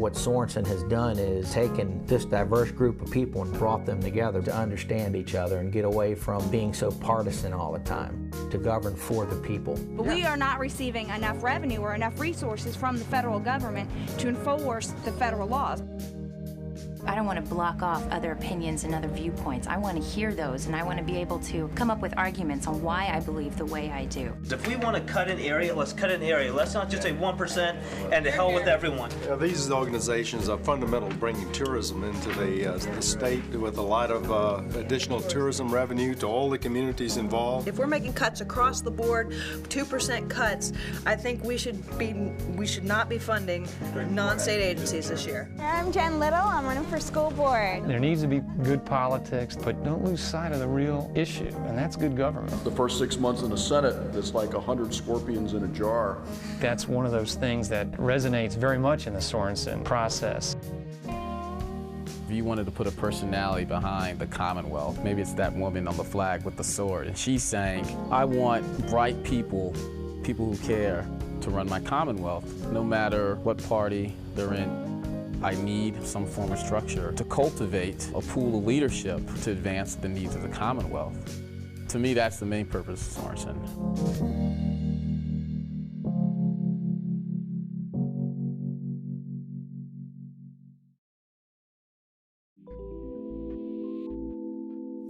What Sorensen has done is taken this diverse group of people and brought them together to understand each other and get away from being so partisan all the time, to govern for the people. But we are not receiving enough revenue or enough resources from the federal government to enforce the federal laws. I don't want to block off other opinions and other viewpoints. I want to hear those, and I want to be able to come up with arguments on why I believe the way I do. If we want to cut an area, let's cut an area. Let's not just say 1% and to hell with everyone. These organizations are fundamental to bringing tourism into the state with a lot of additional tourism revenue to all the communities involved. If we're making cuts across the board, 2% cuts, I think we should not be funding non-state agencies this year. I'm Jen Little. I'm running for school board. There needs to be good politics, but don't lose sight of the real issue, and that's good government. The first 6 months in the Senate, it's like 100 scorpions in a jar. That's one of those things that resonates very much in the Sorensen process. If you wanted to put a personality behind the Commonwealth, maybe it's that woman on the flag with the sword, and she's saying, I want bright people, people who care, to run my Commonwealth, no matter what party they're in. I need some form of structure to cultivate a pool of leadership to advance the needs of the Commonwealth. To me, that's the main purpose of Sorensen.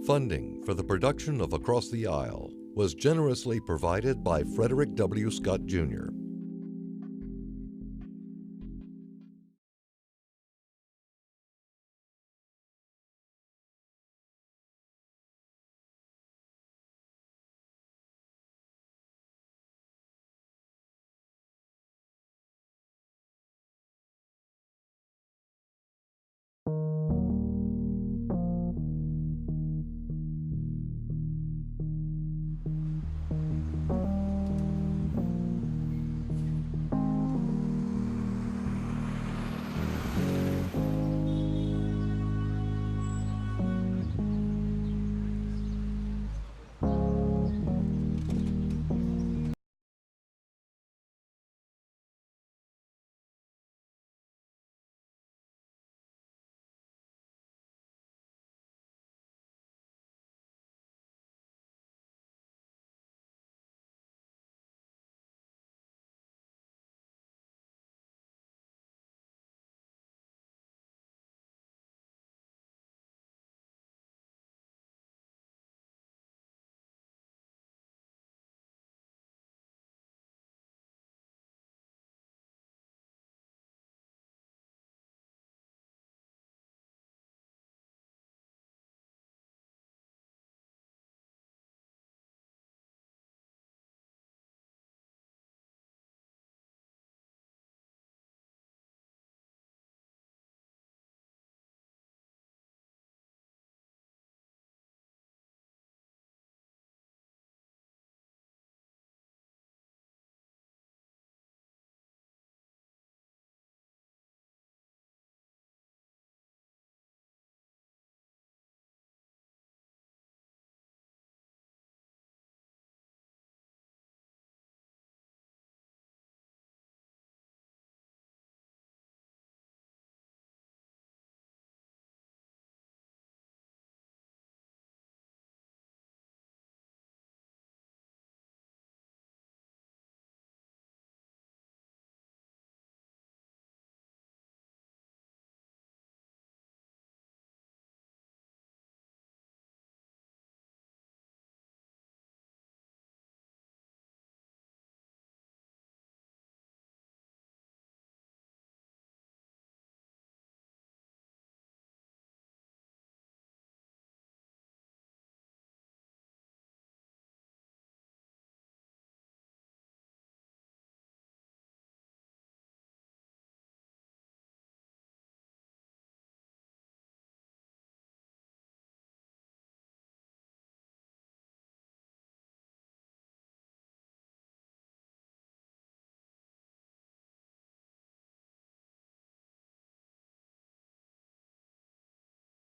Funding for the production of Across the Aisle was generously provided by Frederick W. Scott, Jr.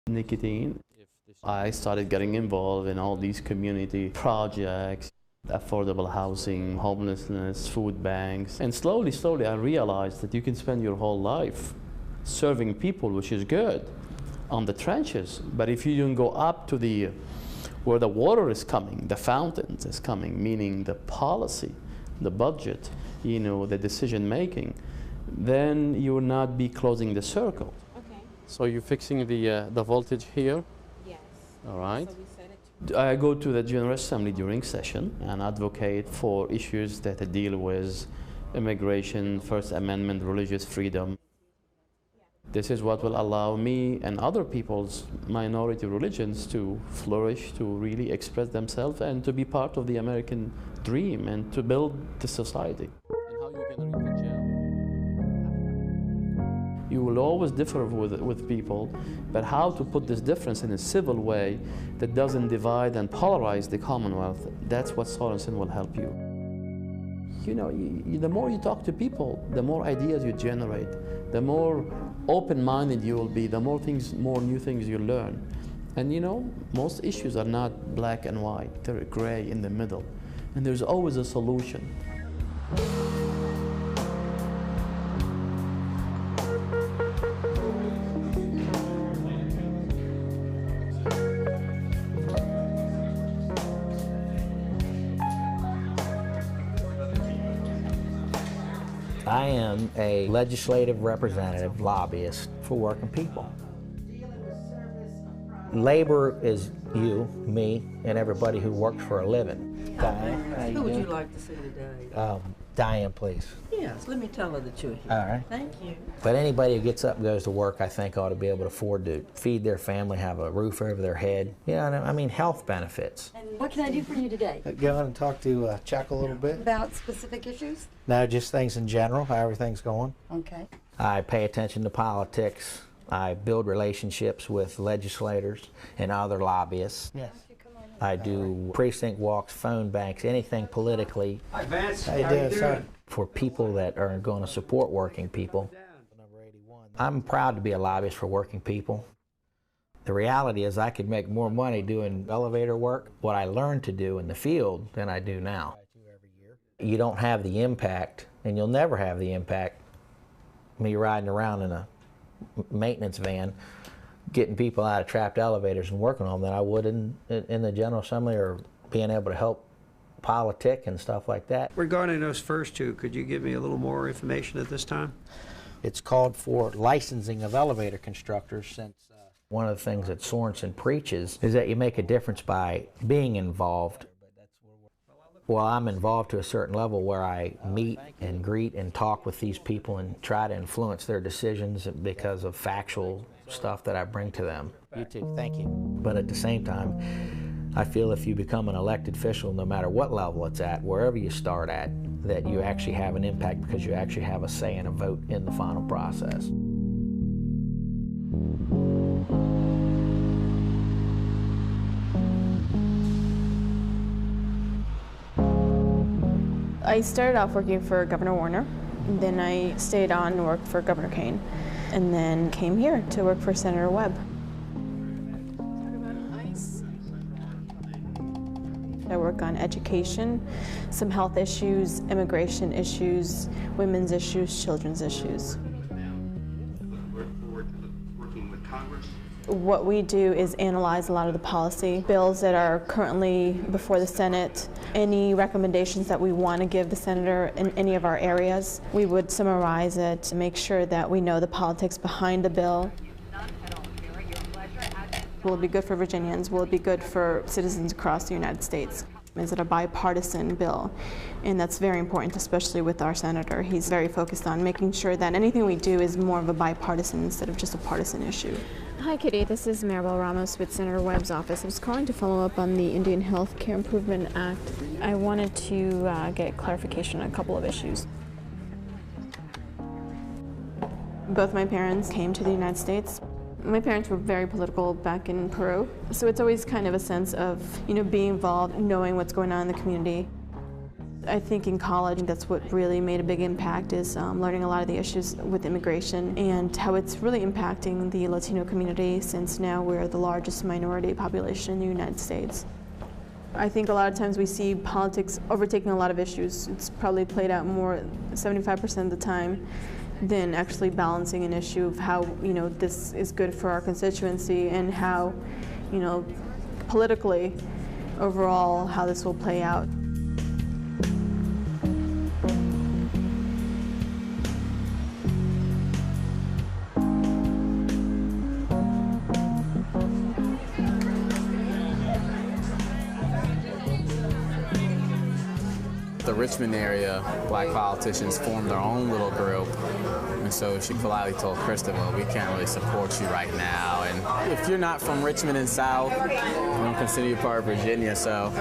Nicotine. I started getting involved in all these community projects, affordable housing, homelessness, food banks, and slowly I realized that you can spend your whole life serving people, which is good, on the trenches. But if you don't go up to the where the water is coming, the fountains is coming, meaning the policy, the budget, you know, the decision making, then you will not be closing the circle. Okay. So you're fixing the voltage here? Yes. All right. So we set it I go to the General Assembly during session and advocate for issues that deal with immigration, First Amendment, religious freedom. This is what will allow me and other people's minority religions to flourish, to really express themselves, and to be part of the American dream and to build the society. And how you can reach the jail? You will always differ with people, but how to put this difference in a civil way that doesn't divide and polarize the Commonwealth, that's what Sorensen will help you. You know, the more you talk to people, the more ideas you generate, the more open-minded you will be, the more new things you learn. And you know, most issues are not black and white, they're gray in the middle. And there's always a solution. I am a legislative representative lobbyist for working people. Labor is you, me, and everybody who works for a living. Diane, who would you like to see today? Diane, please. Yes, let me tell her that you're here. All right. Thank you. But anybody who gets up and goes to work, I think, ought to be able to afford to feed their family, have a roof over their head. Yeah, I mean, health benefits. And what can I do for you today? Go on and talk to Chuck a little bit. About specific issues? No, just things in general, how everything's going. Okay. I pay attention to politics. I build relationships with legislators and other lobbyists. Yes. I do precinct walks, phone banks, anything politically. Hi, Vance. How you doing, sir? For people that are going to support working people. I'm proud to be a lobbyist for working people. The reality is I could make more money doing elevator work, what I learned to do in the field, than I do now. You don't have the impact, and you'll never have the impact, me riding around in a maintenance van getting people out of trapped elevators and working on them than I would in the General Assembly or being able to help politic and stuff like that. Regarding those first two, could you give me a little more information at this time? It's called for licensing of elevator constructors since one of the things that Sorensen preaches is that you make a difference by being involved. Well, I'm involved to a certain level where I meet and greet and talk with these people and try to influence their decisions because of factual stuff that I bring to them. You too, thank you. But at the same time, I feel if you become an elected official, no matter what level it's at, wherever you start at, that you actually have an impact because you actually have a say and a vote in the final process. I started off working for Governor Warner, and then I stayed on and worked for Governor Kane, and then came here to work for Senator Webb. I work on education, some health issues, immigration issues, women's issues, children's issues. What we do is analyze a lot of the policy bills that are currently before the Senate, any recommendations that we want to give the senator in any of our areas. We would summarize it to make sure that we know the politics behind the bill. Will it be good for Virginians? Will it be good for citizens across the United States? Is it a bipartisan bill? And that's very important, especially with our senator. He's very focused on making sure that anything we do is more of a bipartisan instead of just a partisan issue. Hi, Kitty. This is Maribel Ramos with Senator Webb's office. I was calling to follow up on the Indian Health Care Improvement Act. I wanted to get clarification on a couple of issues. Both my parents came to the United States. My parents were very political back in Peru, so it's always kind of a sense of, being involved, knowing what's going on in the community. I think in college, that's what really made a big impact is learning a lot of the issues with immigration and how it's really impacting the Latino community since now we're the largest minority population in the United States. I think a lot of times we see politics overtaking a lot of issues. It's probably played out more 75% of the time than actually balancing an issue of how, this is good for our constituency and how, politically, overall, how this will play out. The Richmond area, black politicians formed their own little group, and so she politely told Christabel, we can't really support you right now, and if you're not from Richmond and South, we don't consider you part of Virginia, so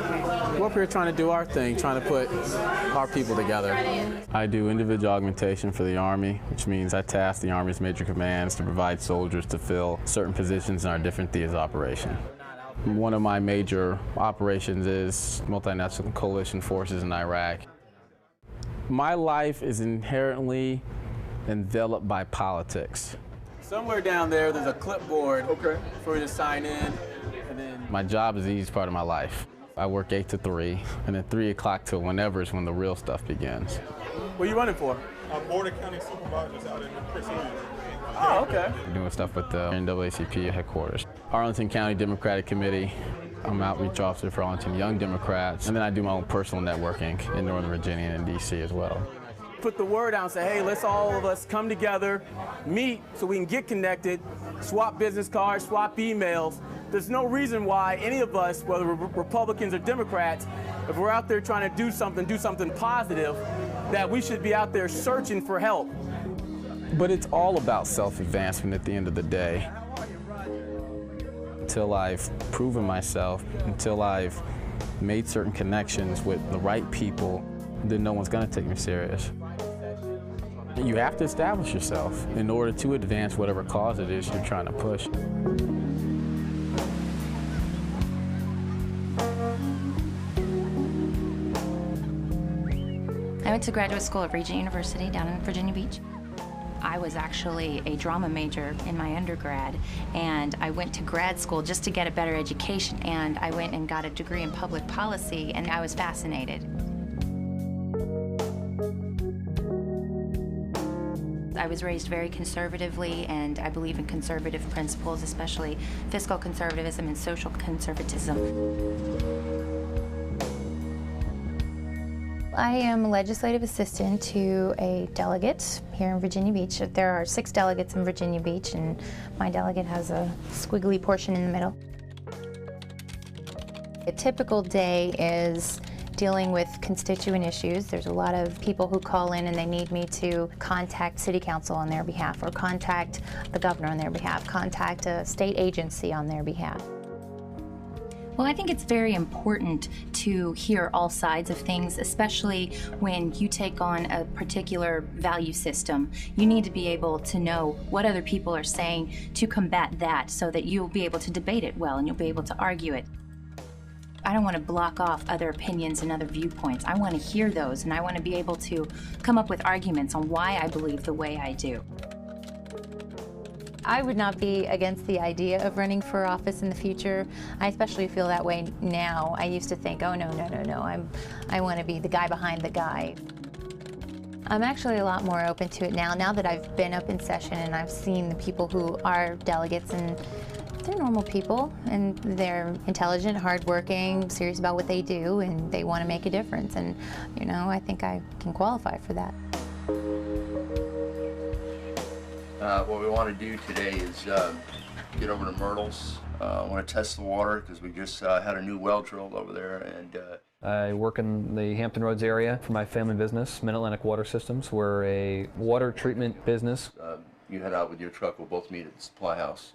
we're up here trying to do our thing, trying to put our people together. I do individual augmentation for the Army, which means I task the Army's major commands to provide soldiers to fill certain positions in our different theaters of operation. One of my major operations is multinational coalition forces in Iraq. My life is inherently enveloped by politics. Somewhere down there's a clipboard for you to sign in. And then my job is the easiest part of my life. I work 8 to 3, and then 3 o'clock till whenever is when the real stuff begins. What are you running for? Board of County Supervisors out in Princeton. Oh, okay. We're doing stuff with the NAACP headquarters. Arlington County Democratic Committee. I'm outreach officer for Arlington Young Democrats. And then I do my own personal networking in Northern Virginia and in DC as well. Put the word out and say, hey, let's all of us come together, meet so we can get connected, swap business cards, swap emails. There's no reason why any of us, whether we're Republicans or Democrats, if we're out there trying to do something positive, that we should be out there searching for help. But it's all about self-advancement at the end of the day. Until I've proven myself, until I've made certain connections with the right people, then no one's going to take me serious. You have to establish yourself in order to advance whatever cause it is you're trying to push. I went to graduate school at Regent University down in Virginia Beach. I was actually a drama major in my undergrad, and I went to grad school just to get a better education, and I went and got a degree in public policy, and I was fascinated. I was raised very conservatively, and I believe in conservative principles, especially fiscal conservatism and social conservatism. I am a legislative assistant to a delegate here in Virginia Beach. There are 6 delegates in Virginia Beach, and my delegate has a squiggly portion in the middle. A typical day is dealing with constituent issues. There's a lot of people who call in and they need me to contact City Council on their behalf, or contact the governor on their behalf, contact a state agency on their behalf. Well, I think it's very important to hear all sides of things, especially when you take on a particular value system. You need to be able to know what other people are saying to combat that, so that you'll be able to debate it well and you'll be able to argue it. I don't want to block off other opinions and other viewpoints. I want to hear those, and I want to be able to come up with arguments on why I believe the way I do. I would not be against the idea of running for office in the future. I especially feel that way now. I used to think, oh, no, I want to be the guy behind the guy. I'm actually a lot more open to it now that I've been up in session and I've seen the people who are delegates, and they're normal people, and they're intelligent, hardworking, serious about what they do, and they want to make a difference. And, I think I can qualify for that. What we want to do today is get over to Myrtles. I want to test the water because we just had a new well drilled over there. And I work in the Hampton Roads area for my family business, Mid-Atlantic Water Systems. We're a water treatment business. You head out with your truck. We'll both meet at the supply house.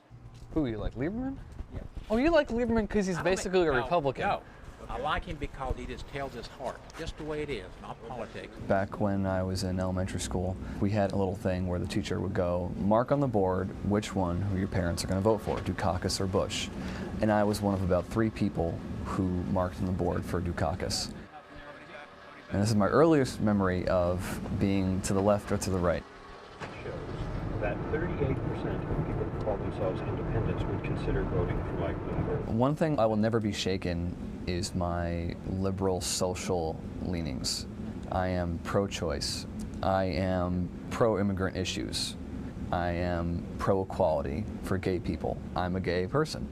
Who, you like Lieberman? Yeah. Oh, you like Lieberman because he's basically a Republican. No, I like him because he just tells his heart, just the way it is, not politics. Back when I was in elementary school, we had a little thing where the teacher would go, mark on the board which one who your parents are going to vote for, Dukakis or Bush. And I was one of about 3 people who marked on the board for Dukakis. And this is my earliest memory of being to the left or to the right. Shows that 38% of people who call themselves independents would consider voting for Mike Bloomberg. One thing I will never be shaken is my liberal social leanings. I am pro-choice. I am pro-immigrant issues. I am pro-equality for gay people. I'm a gay person.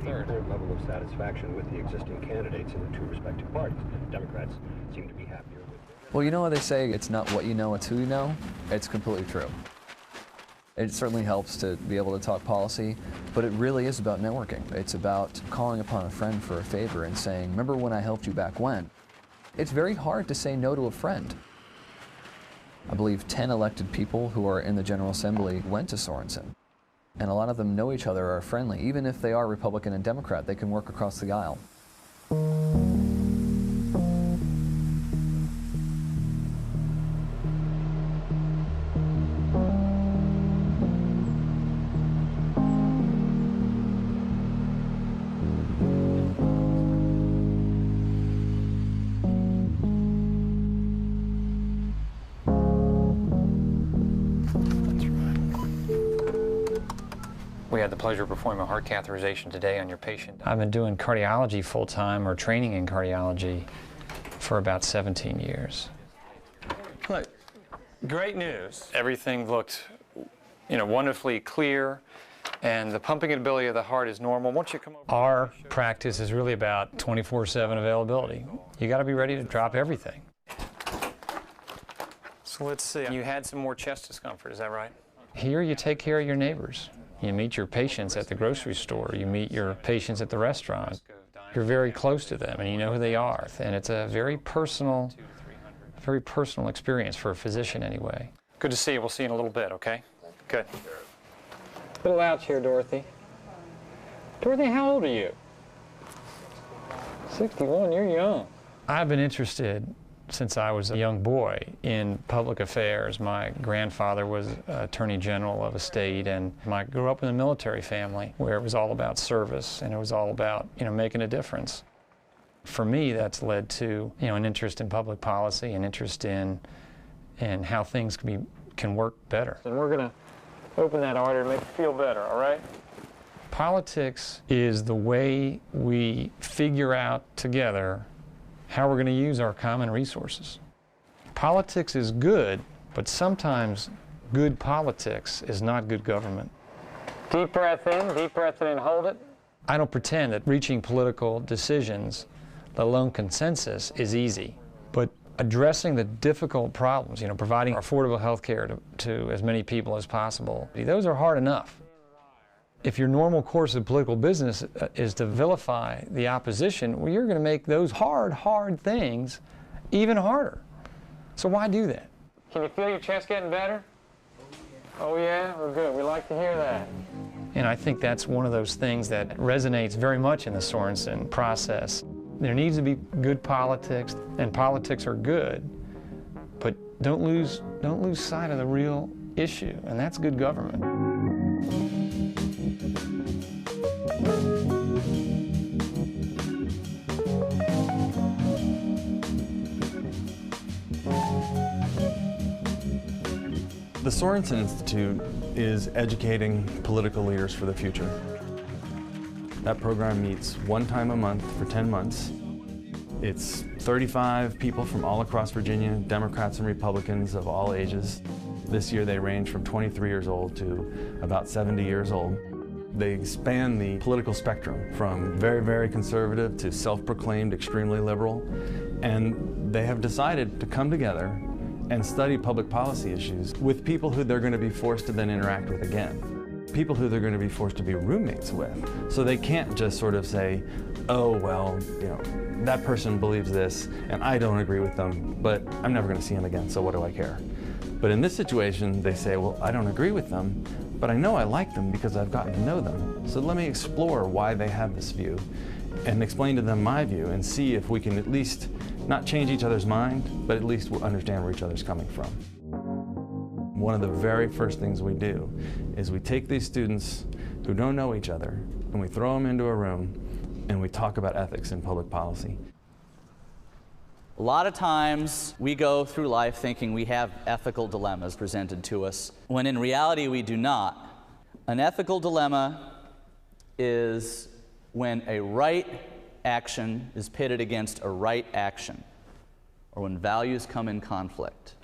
Third level of satisfaction with the existing candidates in the two respective parties. Democrats seem to be happier with it. Well, you know what they say, it's not what you know, it's who you know? It's completely true. It certainly helps to be able to talk policy, but it really is about networking. It's about calling upon a friend for a favor and saying, remember when I helped you back when? It's very hard to say no to a friend. I believe 10 elected people who are in the General Assembly went to Sorensen. And a lot of them know each other, are friendly. Even if they are Republican and Democrat, they can work across the aisle. We had the pleasure of performing a heart catheterization today on your patient. I've been doing cardiology full-time or training in cardiology for about 17 years. Look, great news. Everything looked, wonderfully clear, and the pumping ability of the heart is normal. Once you come over, our practice is really about 24/7 availability. You got to be ready to drop everything. So let's see. You had some more chest discomfort, is that right? Here you take care of your neighbors. You meet your patients at the grocery store. You meet your patients at the restaurant. You're very close to them, and you know who they are. And it's a very personal experience for a physician anyway. Good to see you. We'll see you in a little bit, okay? Good. A little ouch here, Dorothy. Dorothy, how old are you? 61, you're young. I've been interested since I was a young boy in public affairs. My grandfather was Attorney General of a state, and I grew up in a military family where it was all about service and it was all about, making a difference. For me, that's led to, an interest in public policy, an interest in how things can work better. And we're going to open that artery to make it feel better, all right? Politics is the way we figure out together how we're going to use our common resources. Politics is good, but sometimes good politics is not good government. Deep breath in, and hold it. I don't pretend that reaching political decisions, let alone consensus, is easy. But addressing the difficult problems, providing affordable health care to as many people as possible, those are hard enough. If your normal course of political business is to vilify the opposition, well, you're going to make those hard things even harder. So why do that? Can you feel your chest getting better? Oh yeah, we're good. We like to hear that. And I think that's one of those things that resonates very much in the Sorensen process. There needs to be good politics, and politics are good, but don't lose sight of the real issue, and that's good government. The Sorensen Institute is educating political leaders for the future. That program meets one time a month for 10 months. It's 35 people from all across Virginia, Democrats and Republicans of all ages. This year they range from 23 years old to about 70 years old. They span the political spectrum from very, very conservative to self-proclaimed extremely liberal. And they have decided to come together and study public policy issues with people who they're going to be forced to then interact with again. People who they're going to be forced to be roommates with. So they can't just sort of say, oh, well, that person believes this and I don't agree with them, but I'm never going to see him again, so what do I care? But in this situation, they say, well, I don't agree with them, but I know I like them because I've gotten to know them. So let me explore why they have this view and explain to them my view and see if we can at least not change each other's mind, but at least we'll understand where each other's coming from. One of the very first things we do is we take these students who don't know each other and we throw them into a room and we talk about ethics in public policy. A lot of times we go through life thinking we have ethical dilemmas presented to us, when in reality we do not. An ethical dilemma is when a right action is pitted against a right action, or when values come in conflict.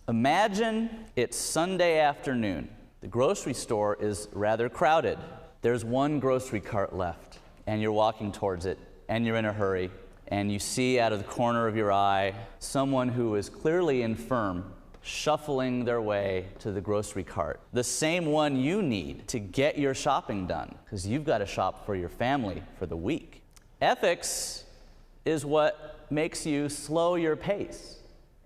Imagine it's Sunday afternoon. The grocery store is rather crowded. There's one grocery cart left, and you're walking towards it, and you're in a hurry, and you see out of the corner of your eye someone who is clearly infirm shuffling their way to the grocery cart, the same one you need to get your shopping done, because you've got to shop for your family for the week. Ethics is what makes you slow your pace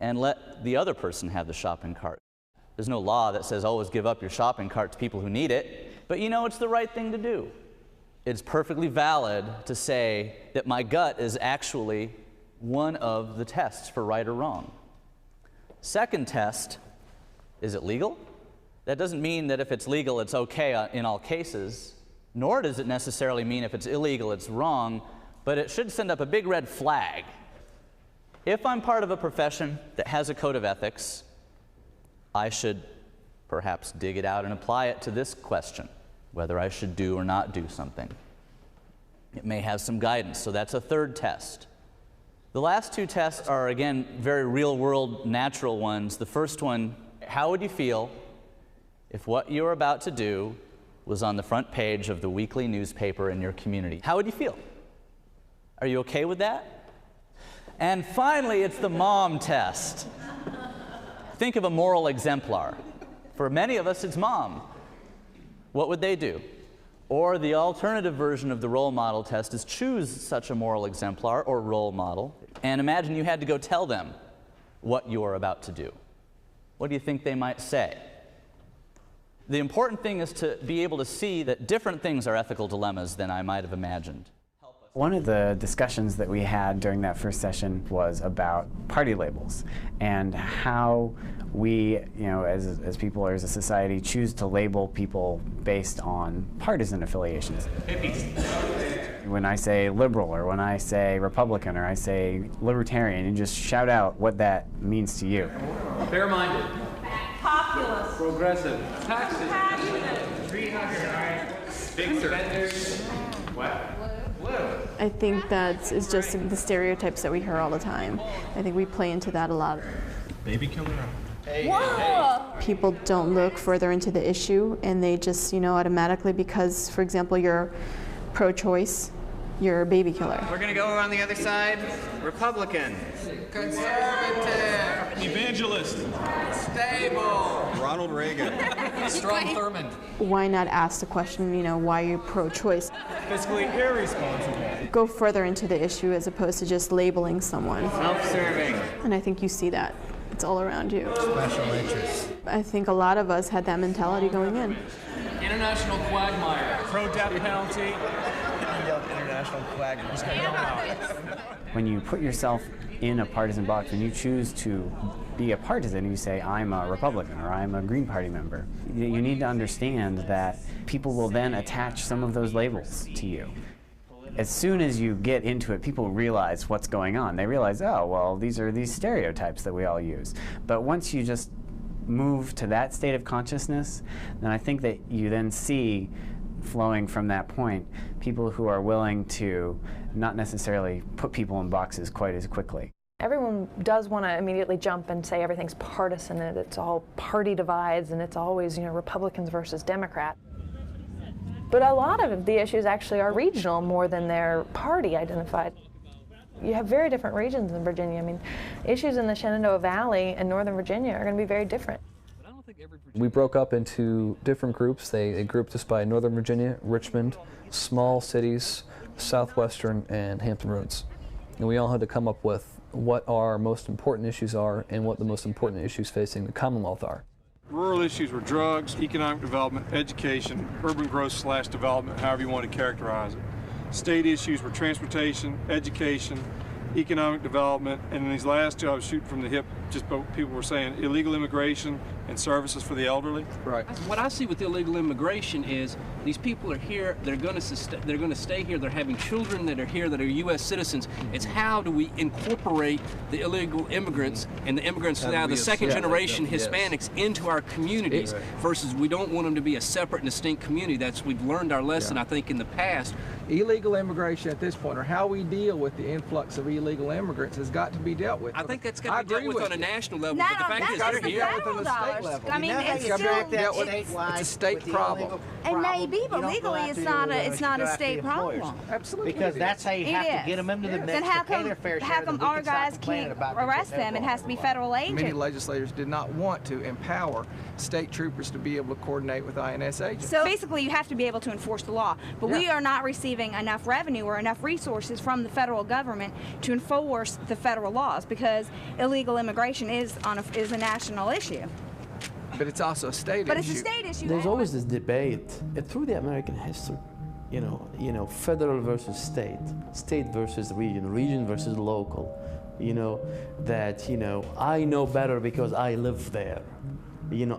and let the other person have the shopping cart. There's no law that says always give up your shopping cart to people who need it, but you know it's the right thing to do. It's perfectly valid to say that my gut is actually one of the tests for right or wrong. Second test, is it legal? That doesn't mean that if it's legal, it's okay in all cases, nor does it necessarily mean if it's illegal, it's wrong, but it should send up a big red flag. If I'm part of a profession that has a code of ethics, I should perhaps dig it out and apply it to this question, whether I should do or not do something. It may have some guidance, so that's a third test. The last two tests are, again, very real-world, natural ones. The first one, how would you feel if what you're about to do was on the front page of the weekly newspaper in your community? How would you feel? Are you okay with that? And finally, it's the mom test. Think of a moral exemplar. For many of us, it's mom. What would they do? Or the alternative version of the role model test is choose such a moral exemplar or role model, and imagine you had to go tell them what you're about to do. What do you think they might say? The important thing is to be able to see that different things are ethical dilemmas than I might have imagined. One of the discussions that we had during that first session was about party labels and how we, as people or as a society, choose to label people based on partisan affiliations. When I say liberal or when I say Republican or I say libertarian, you just shout out what that means to you. Fair-minded. Populist. Progressive. Passionate. Big spenders. What? I think that is just the stereotypes that we hear all the time. I think we play into that a lot. Baby killer. People don't look further into the issue, and they just, automatically, because, for example, you're pro-choice, you're a baby killer. We're going to go on the other side. Republican. Conservative. Evangelist. Stable. Ronald Reagan. Strom Thurmond. Why not ask the question, why you're pro-choice? Fiscally irresponsible. Go further into the issue as opposed to just labeling someone. Self-serving. And I think you see that. It's all around you. Special interests. I think a lot of us had that mentality going in. International quagmire. Pro-death penalty. International quagmire. When you put yourself in a partisan box and you choose to be a partisan, you say, I'm a Republican or I'm a Green Party member, you need to understand that people will then attach some of those labels to you. As soon as you get into it, people realize what's going on. They realize, oh, well, these are these stereotypes that we all use. But once you just move to that state of consciousness, then I think that you then see, flowing from that point, people who are willing to not necessarily put people in boxes quite as quickly. Everyone does want to immediately jump and say everything's partisan and it's all party divides and it's always, Republicans versus Democrat. But a lot of the issues actually are regional more than they're party identified. You have very different regions in Virginia. Issues in the Shenandoah Valley and Northern Virginia are going to be very different. We broke up into different groups. They grouped us by Northern Virginia, Richmond, small cities, Southwestern, and Hampton Roads. And we all had to come up with what our most important issues are and what the most important issues facing the Commonwealth are. Rural issues were drugs, economic development, education, urban growth/development, however you want to characterize it. State issues were transportation, education, economic development, and in these last two I was shooting from the hip, just what people were saying, illegal immigration, and services for the elderly. Right. What I see with illegal immigration is these people are here, they're going to stay here, they're having children that are here that are U.S. citizens. It's how do we incorporate the illegal immigrants and the immigrants now, the second generation Hispanics into our communities versus we don't want them to be a separate and distinct community. We've learned our lesson, I think, in the past. Illegal immigration at this point, or how we deal with the influx of illegal immigrants, has got to be dealt with. I think that's got to be dealt with on a national level, but the fact is they're here. Federal dollars. I mean, it's a state problem. It may be, but legally it's not a state problem. Absolutely. Because that's how you have to get them into the mix. Then how come our guys can't arrest them? It has to be federal agents. Many legislators did not want to empower state troopers to be able to coordinate with INS agents. So basically you have to be able to enforce the law, but we are not receiving enough revenue or enough resources from the federal government to enforce the federal laws because illegal immigration is a national issue. But it's also a state issue. But it's a state issue. There's always this debate through the American history, you know, federal versus state versus region versus local, that, I know better because I live there.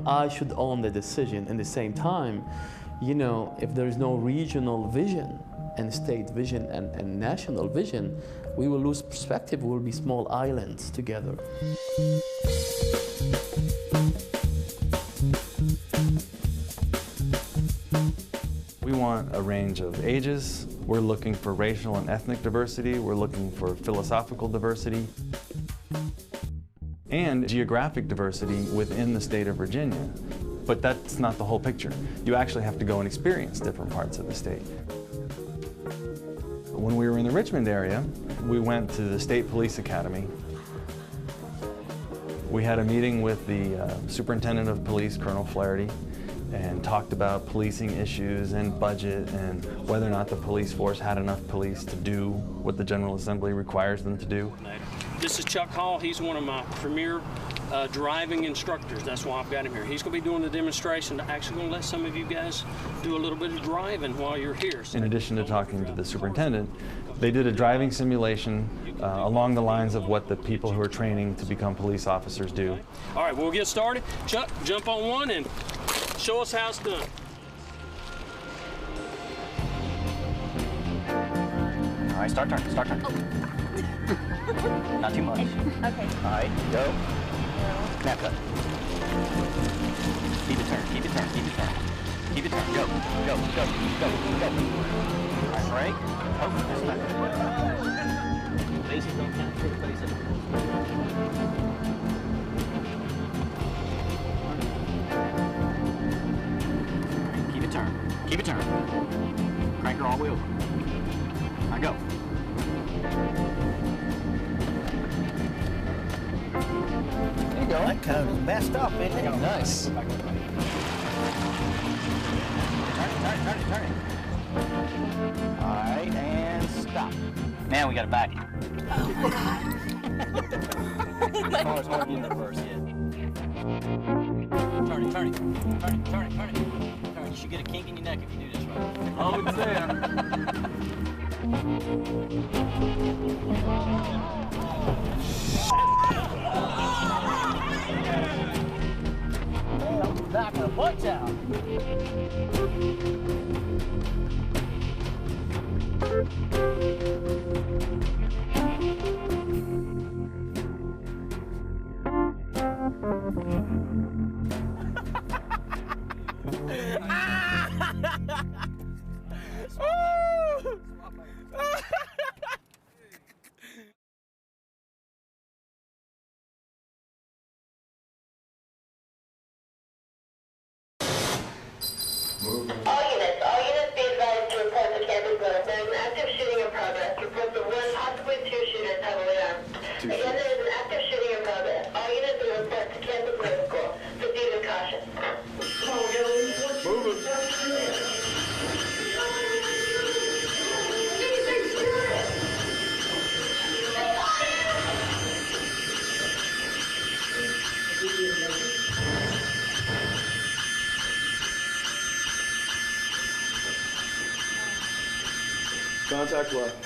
I should own the decision. At the same time, if there is no regional vision and state vision and national vision, we will lose perspective. We will be small islands together. We want a range of ages. We're looking for racial and ethnic diversity. We're looking for philosophical diversity and geographic diversity within the state of Virginia. But that's not the whole picture. You actually have to go and experience different parts of the state. When we were in the Richmond area, we went to the State Police Academy. We had a meeting with the Superintendent of Police, Colonel Flaherty, and talked about policing issues and budget and whether or not the police force had enough police to do what the General Assembly requires them to do. This is Chuck Hall. He's one of my premier driving instructors. That's why I've got him here. He's going to be doing the demonstration. Actually going to let some of you guys do a little bit of driving while you're here. In addition to talking to the superintendent, they did a driving simulation along the lines of what the people who are training to become police officers do. All right, we'll get started. Chuck, jump on one and show us how it's done. All right, start turn. Not too much. Okay. All right, go. Snap cut. Keep it turn. Keep it turn. Go. All right, break. Oh, that's not good. Basics don't count. Basics. Keep it turn. Crank her all the way over. Now go. There you go. That cone is messed up, isn't it? Nice. Turn it. All right, and stop. Now we got to back it. Oh my God. The car's hardly in reverse yet. Turn it. You should get a kink in your neck if you do this right. I would say. I'm knocking a bunch out. All units be advised to report to campus zone. There is an active shooting in progress. Reports of one, possibly two shooters heavily armed. Again, there is an active shooting in progress. All units will report to campus middle school. Proceed with caution. Contact left.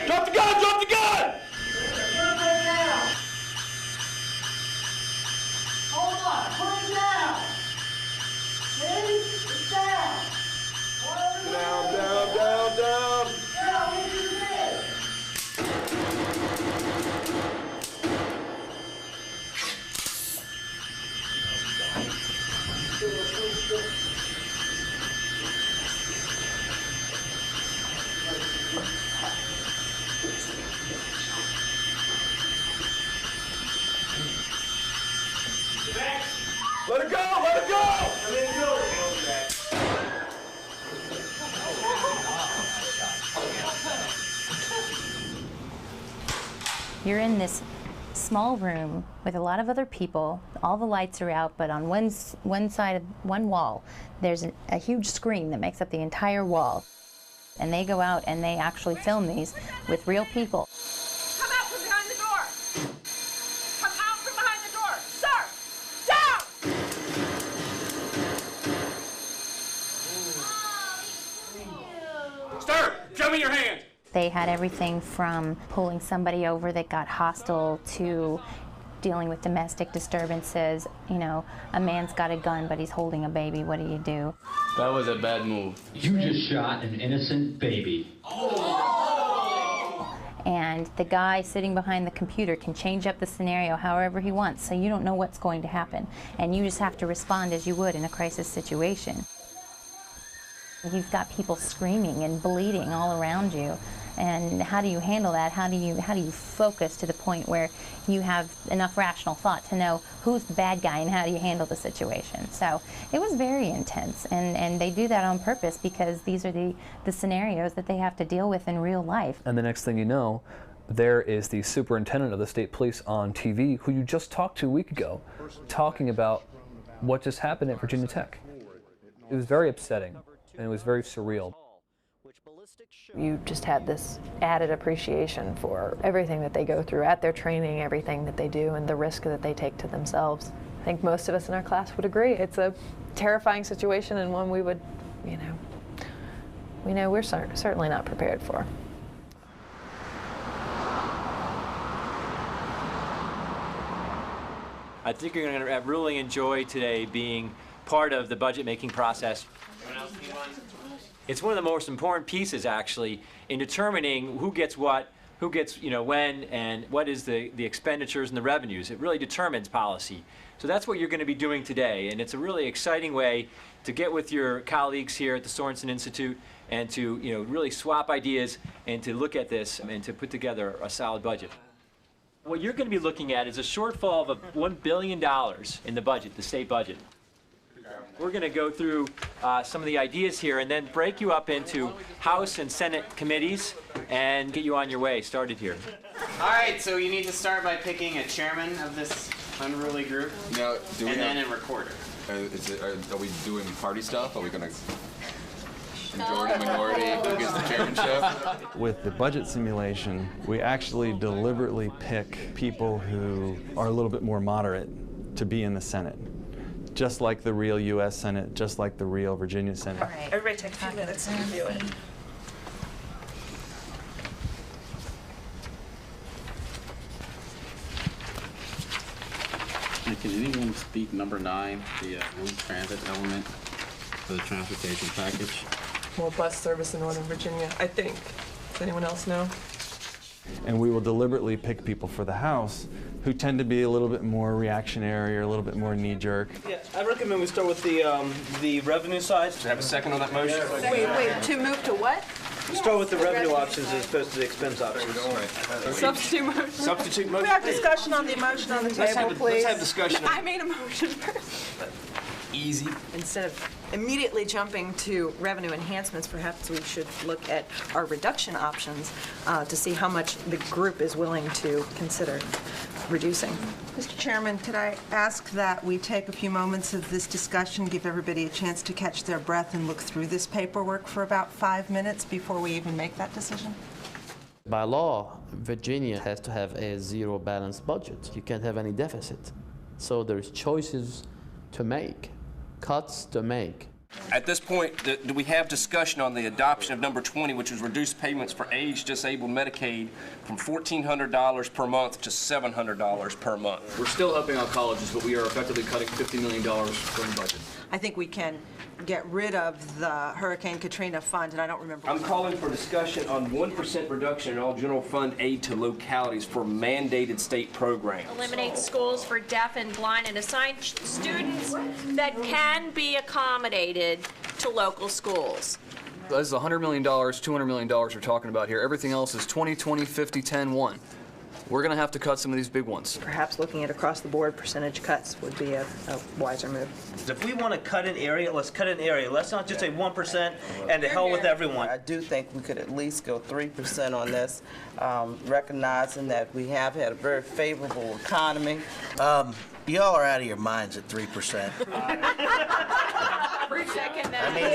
Drop the gun! Drop the gun! Hold on, put it down. See? It's down. Down, down, down, down. Now, what is this? Let it go, let it go! You're in this small room with a lot of other people. All the lights are out, but on one side of one wall, there's a huge screen that makes up the entire wall. And they go out and they actually film these with real people. Come out from behind the door! Come out from behind the door! Sir! Down! Sir, show me your hands! They had everything from pulling somebody over that got hostile to dealing with domestic disturbances. You know, a man's got a gun, but he's holding a baby. What do you do? That was a bad move. You just shot an innocent baby. And the guy sitting behind the computer can change up the scenario however he wants, so you don't know what's going to happen. And you just have to respond as you would in a crisis situation. You've got people screaming and bleeding all around you. And how do you handle that? How do you focus to the point where you have enough rational thought to know who's the bad guy and how do you handle the situation? So it was very intense, and they do that on purpose because these are the scenarios that they have to deal with in real life. And the next thing you know, there is the superintendent of the state police on TV who you just talked to a week ago, talking about what just happened at Virginia Tech. It was very upsetting, and it was very surreal. You just had this added appreciation for everything that they go through at their training, everything that they do, and the risk that they take to themselves. I think most of us in our class would agree. It's a terrifying situation and one we would, we know we're certainly not prepared for. I think you're going to really enjoy today being part of the budget making process. It's one of the most important pieces, actually, in determining who gets what, who gets, when, and what is the expenditures and the revenues. It really determines policy. So that's what you're going to be doing today, and it's a really exciting way to get with your colleagues here at the Sorensen Institute and to, really swap ideas and to look at this and to put together a solid budget. What you're going to be looking at is a shortfall of $1 billion in the budget, the state budget. We're going to go through some of the ideas here and then break you up into House and Senate committees and get you on your way started here. All right, so you need to start by picking a chairman of this unruly group, then a recorder. Are we doing party stuff? Are we going to majority, minority, who gets the chairmanship? With the budget simulation, we actually deliberately pick people who are a little bit more moderate to be in the Senate. Just like the real U.S. Senate, just like the real Virginia Senate. All right, everybody take 2 minutes to review it. Can anyone speak number 9, the road transit element for the transportation package? More bus service in Northern Virginia, I think. Does anyone else know? And we will deliberately pick people for the House who tend to be a little bit more reactionary or a little bit more knee-jerk. Yeah, I recommend we start with the revenue side. Should I have a second on that motion? Wait, to move to what? Start with the revenue options as opposed to the expense options. Substitute motion. Substitute motion. We have discussion on the motion on the table, please. Let's have discussion. I made a motion first. Easy. Instead of immediately jumping to revenue enhancements, perhaps we should look at our reduction options to see how much the group is willing to consider reducing. Mr. Chairman, could I ask that we take a few moments of this discussion, give everybody a chance to catch their breath and look through this paperwork for about 5 minutes before we even make that decision? By law, Virginia has to have a zero balanced budget. You can't have any deficit. So there's choices to make, cuts to make. At this point, do we have discussion on the adoption of number 20, which is reduced payments for age-disabled Medicaid from $1,400 per month to $700 per month? We're still helping out colleges, but we are effectively cutting $50 million from the budget. I think we can get rid of the Hurricane Katrina fund, and I don't remember. I'm calling for discussion on 1% reduction in all general fund aid to localities for mandated state programs. Eliminate schools for deaf and blind and assign students that can be accommodated to local schools. This is $100 million, $200 million we're talking about here. Everything else is 20, 20, 50, 10, 1. We're going to have to cut some of these big ones. Perhaps looking at across-the-board percentage cuts would be a wiser move. If we want to cut an area, let's cut an area. Let's not just say 1% and to hell with everyone. I do think we could at least go 3% on this, recognizing that we have had a very favorable economy. Y'all are out of your minds at 3%. I mean,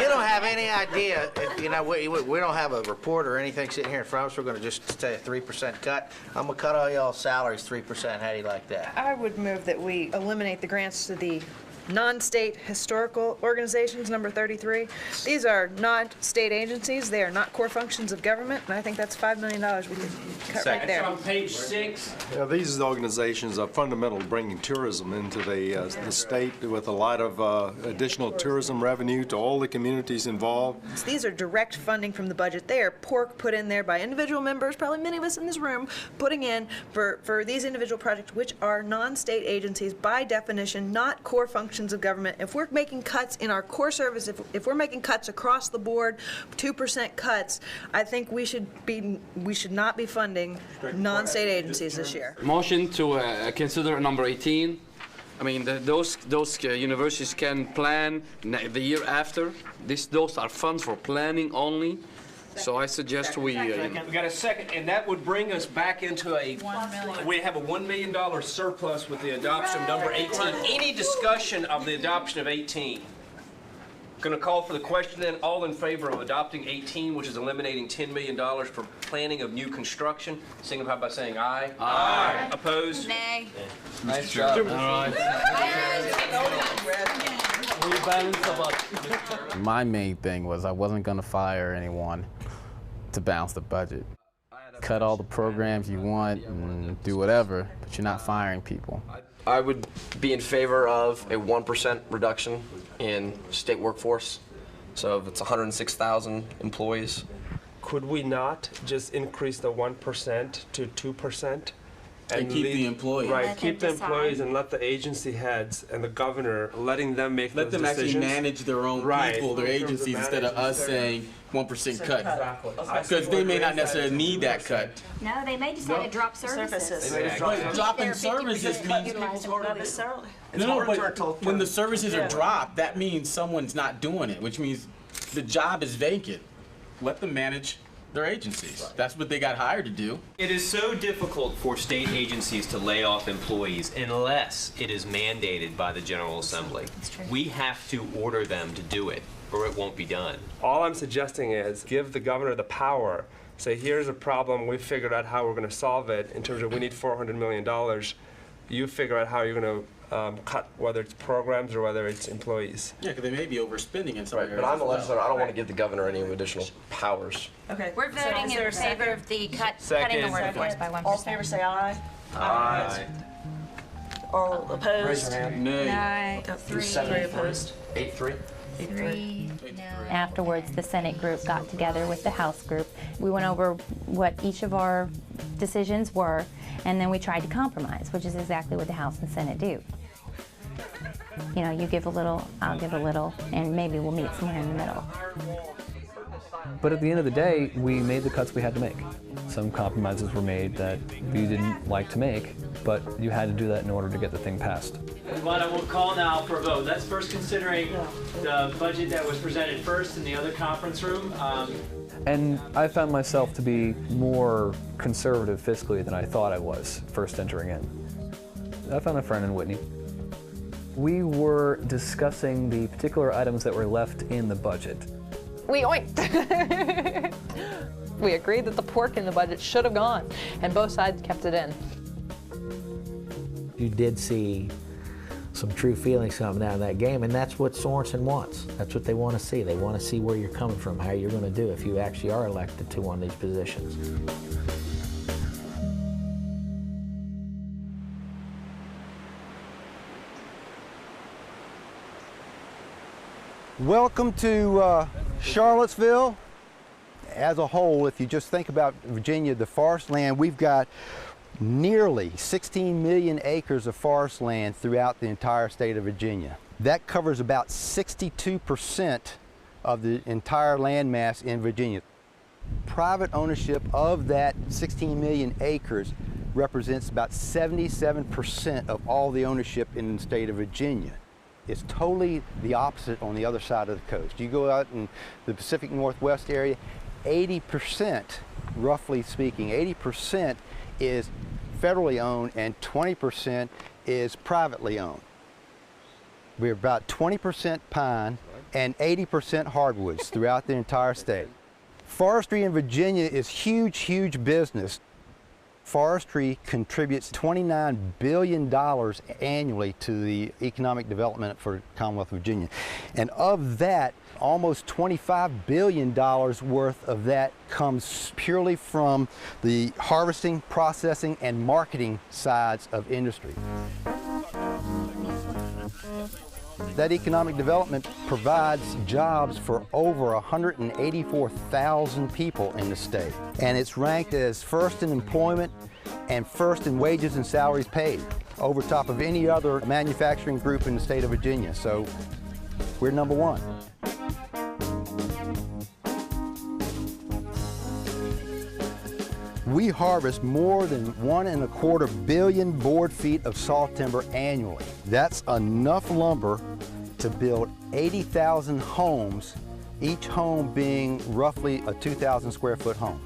you don't have any idea. If, you know, we don't have a report or anything sitting here in front of us. We're going to just say a 3% cut. I'm going to cut all y'all's salaries 3%. How do you like that? I would move that we eliminate the grants to the non-state historical organizations, number 33. These are not state agencies. They are not core functions of government, and I think that's $5 million we could cut right there. On page 6. Yeah, these organizations are fundamental to bringing tourism into the state with a lot of additional tourism revenue to all the communities involved. These are direct funding from the budget. They are pork put in there by individual members, probably many of us in this room, putting in for these individual projects, which are non-state agencies by definition, not core functions of government. If we're making cuts in our core service, if we're making cuts across the board, 2% cuts, I think we should not be funding non-state agencies this year. Motion to consider number 18. I mean, those universities can plan the year after. Those are funds for planning only. So I suggest we got a second, and that would bring us back into we have a $1 million surplus with the adoption of number 18. Any discussion of the adoption of 18? Going to call for the question then. All in favor of adopting 18, which is eliminating $10 million for planning of new construction, signify by saying aye. Aye. Opposed? Nay. Nice job. All right. My main thing was I wasn't going to fire anyone to balance the budget. Cut all the programs you want and do whatever, but you're not firing people. I would be in favor of a 1% reduction in state workforce. So if it's 106,000 employees. Could we not just increase the 1% to 2%? And keep the employees. Right, keep the employees and let the agency heads and the governor, letting them make those decisions. Let them actually manage their own people, their agencies, instead of us saying 1% cut. Because they may not necessarily need that cut. No, they may decide to drop services. But dropping services means... No, but when the services are dropped, that means someone's not doing it, which means the job is vacant. Let them manage their agencies. That's what they got hired to do. It is so difficult for state agencies to lay off employees unless it is mandated by the General Assembly. We have to order them to do it, or it won't be done. All I'm suggesting is give the governor the power. Say, here's a problem, we figured out how we're going to solve it in terms of we need $400 million. You figure out how you're going to cut, whether it's programs or whether it's employees. Yeah, because they may be overspending in some areas. But I'm a legislator. I don't want to give the governor any additional powers. Okay. We're voting in favor of the cutting the workforce by 1%. All in favor say aye. Aye. All opposed? Nay. Three opposed. 8-3. 3. Afterwards, the Senate group got together with the House group. We went over what each of our decisions were, and then we tried to compromise, which is exactly what the House and Senate do. You know, you give a little, I'll give a little, and maybe we'll meet somewhere in the middle. But at the end of the day, we made the cuts we had to make. Some compromises were made that we didn't like to make, but you had to do that in order to get the thing passed. But I will call now for a vote. Let's first considering the budget that was presented first in the other conference room. And I found myself to be more conservative fiscally than I thought I was first entering in. I found a friend in Whitney. We were discussing the particular items that were left in the budget. We oinked. We agreed that the pork in the budget should have gone, and both sides kept it in. You did see some true feelings coming out of that game, and that's what Sorensen wants. That's what they want to see. They want to see where you're coming from, how you're going to do if you actually are elected to one of these positions. Welcome to Charlottesville. As a whole, if you just think about Virginia, the forest land, we've got nearly 16 million acres of forest land throughout the entire state of Virginia. That covers about 62% of the entire land mass in Virginia. Private ownership of that 16 million acres represents about 77% of all the ownership in the state of Virginia. It's totally the opposite on the other side of the coast. You go out in the Pacific Northwest area, 80%, roughly speaking, 80% is federally owned and 20% is privately owned. We're about 20% pine and 80% hardwoods throughout the entire state. Forestry in Virginia is huge, huge business. Forestry contributes $29 billion annually to the economic development for Commonwealth of Virginia. And of that, almost $25 billion worth of that comes purely from the harvesting, processing, and marketing sides of industry. That economic development provides jobs for over 184,000 people in the state. And it's ranked as first in employment and first in wages and salaries paid, over top of any other manufacturing group in the state of Virginia. So we're number one. We harvest more than 1.25 billion board feet of saw timber annually. That's enough lumber to build 80,000 homes, each home being roughly a 2,000 square foot home.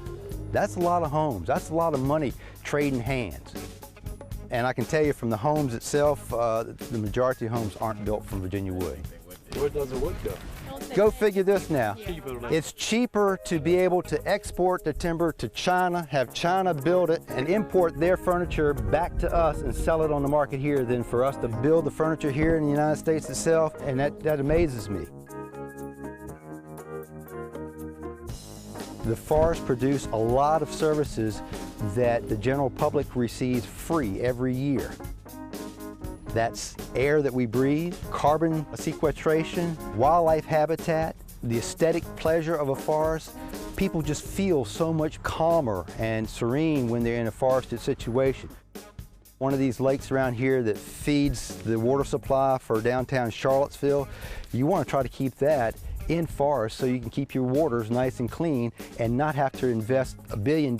That's a lot of homes. That's a lot of money trading hands. And I can tell you from the homes itself, the majority of homes aren't built from Virginia wood. Where does the wood go? Go figure this now. It's cheaper to be able to export the timber to China, have China build it, and import their furniture back to us and sell it on the market here than for us to build the furniture here in the United States itself, and that amazes me. The forests produce a lot of services that the general public receives free every year. That's air that we breathe, carbon sequestration, wildlife habitat, the aesthetic pleasure of a forest. People just feel so much calmer and serene when they're in a forested situation. One of these lakes around here that feeds the water supply for downtown Charlottesville, you want to try to keep that in forest so you can keep your waters nice and clean and not have to invest $1 billion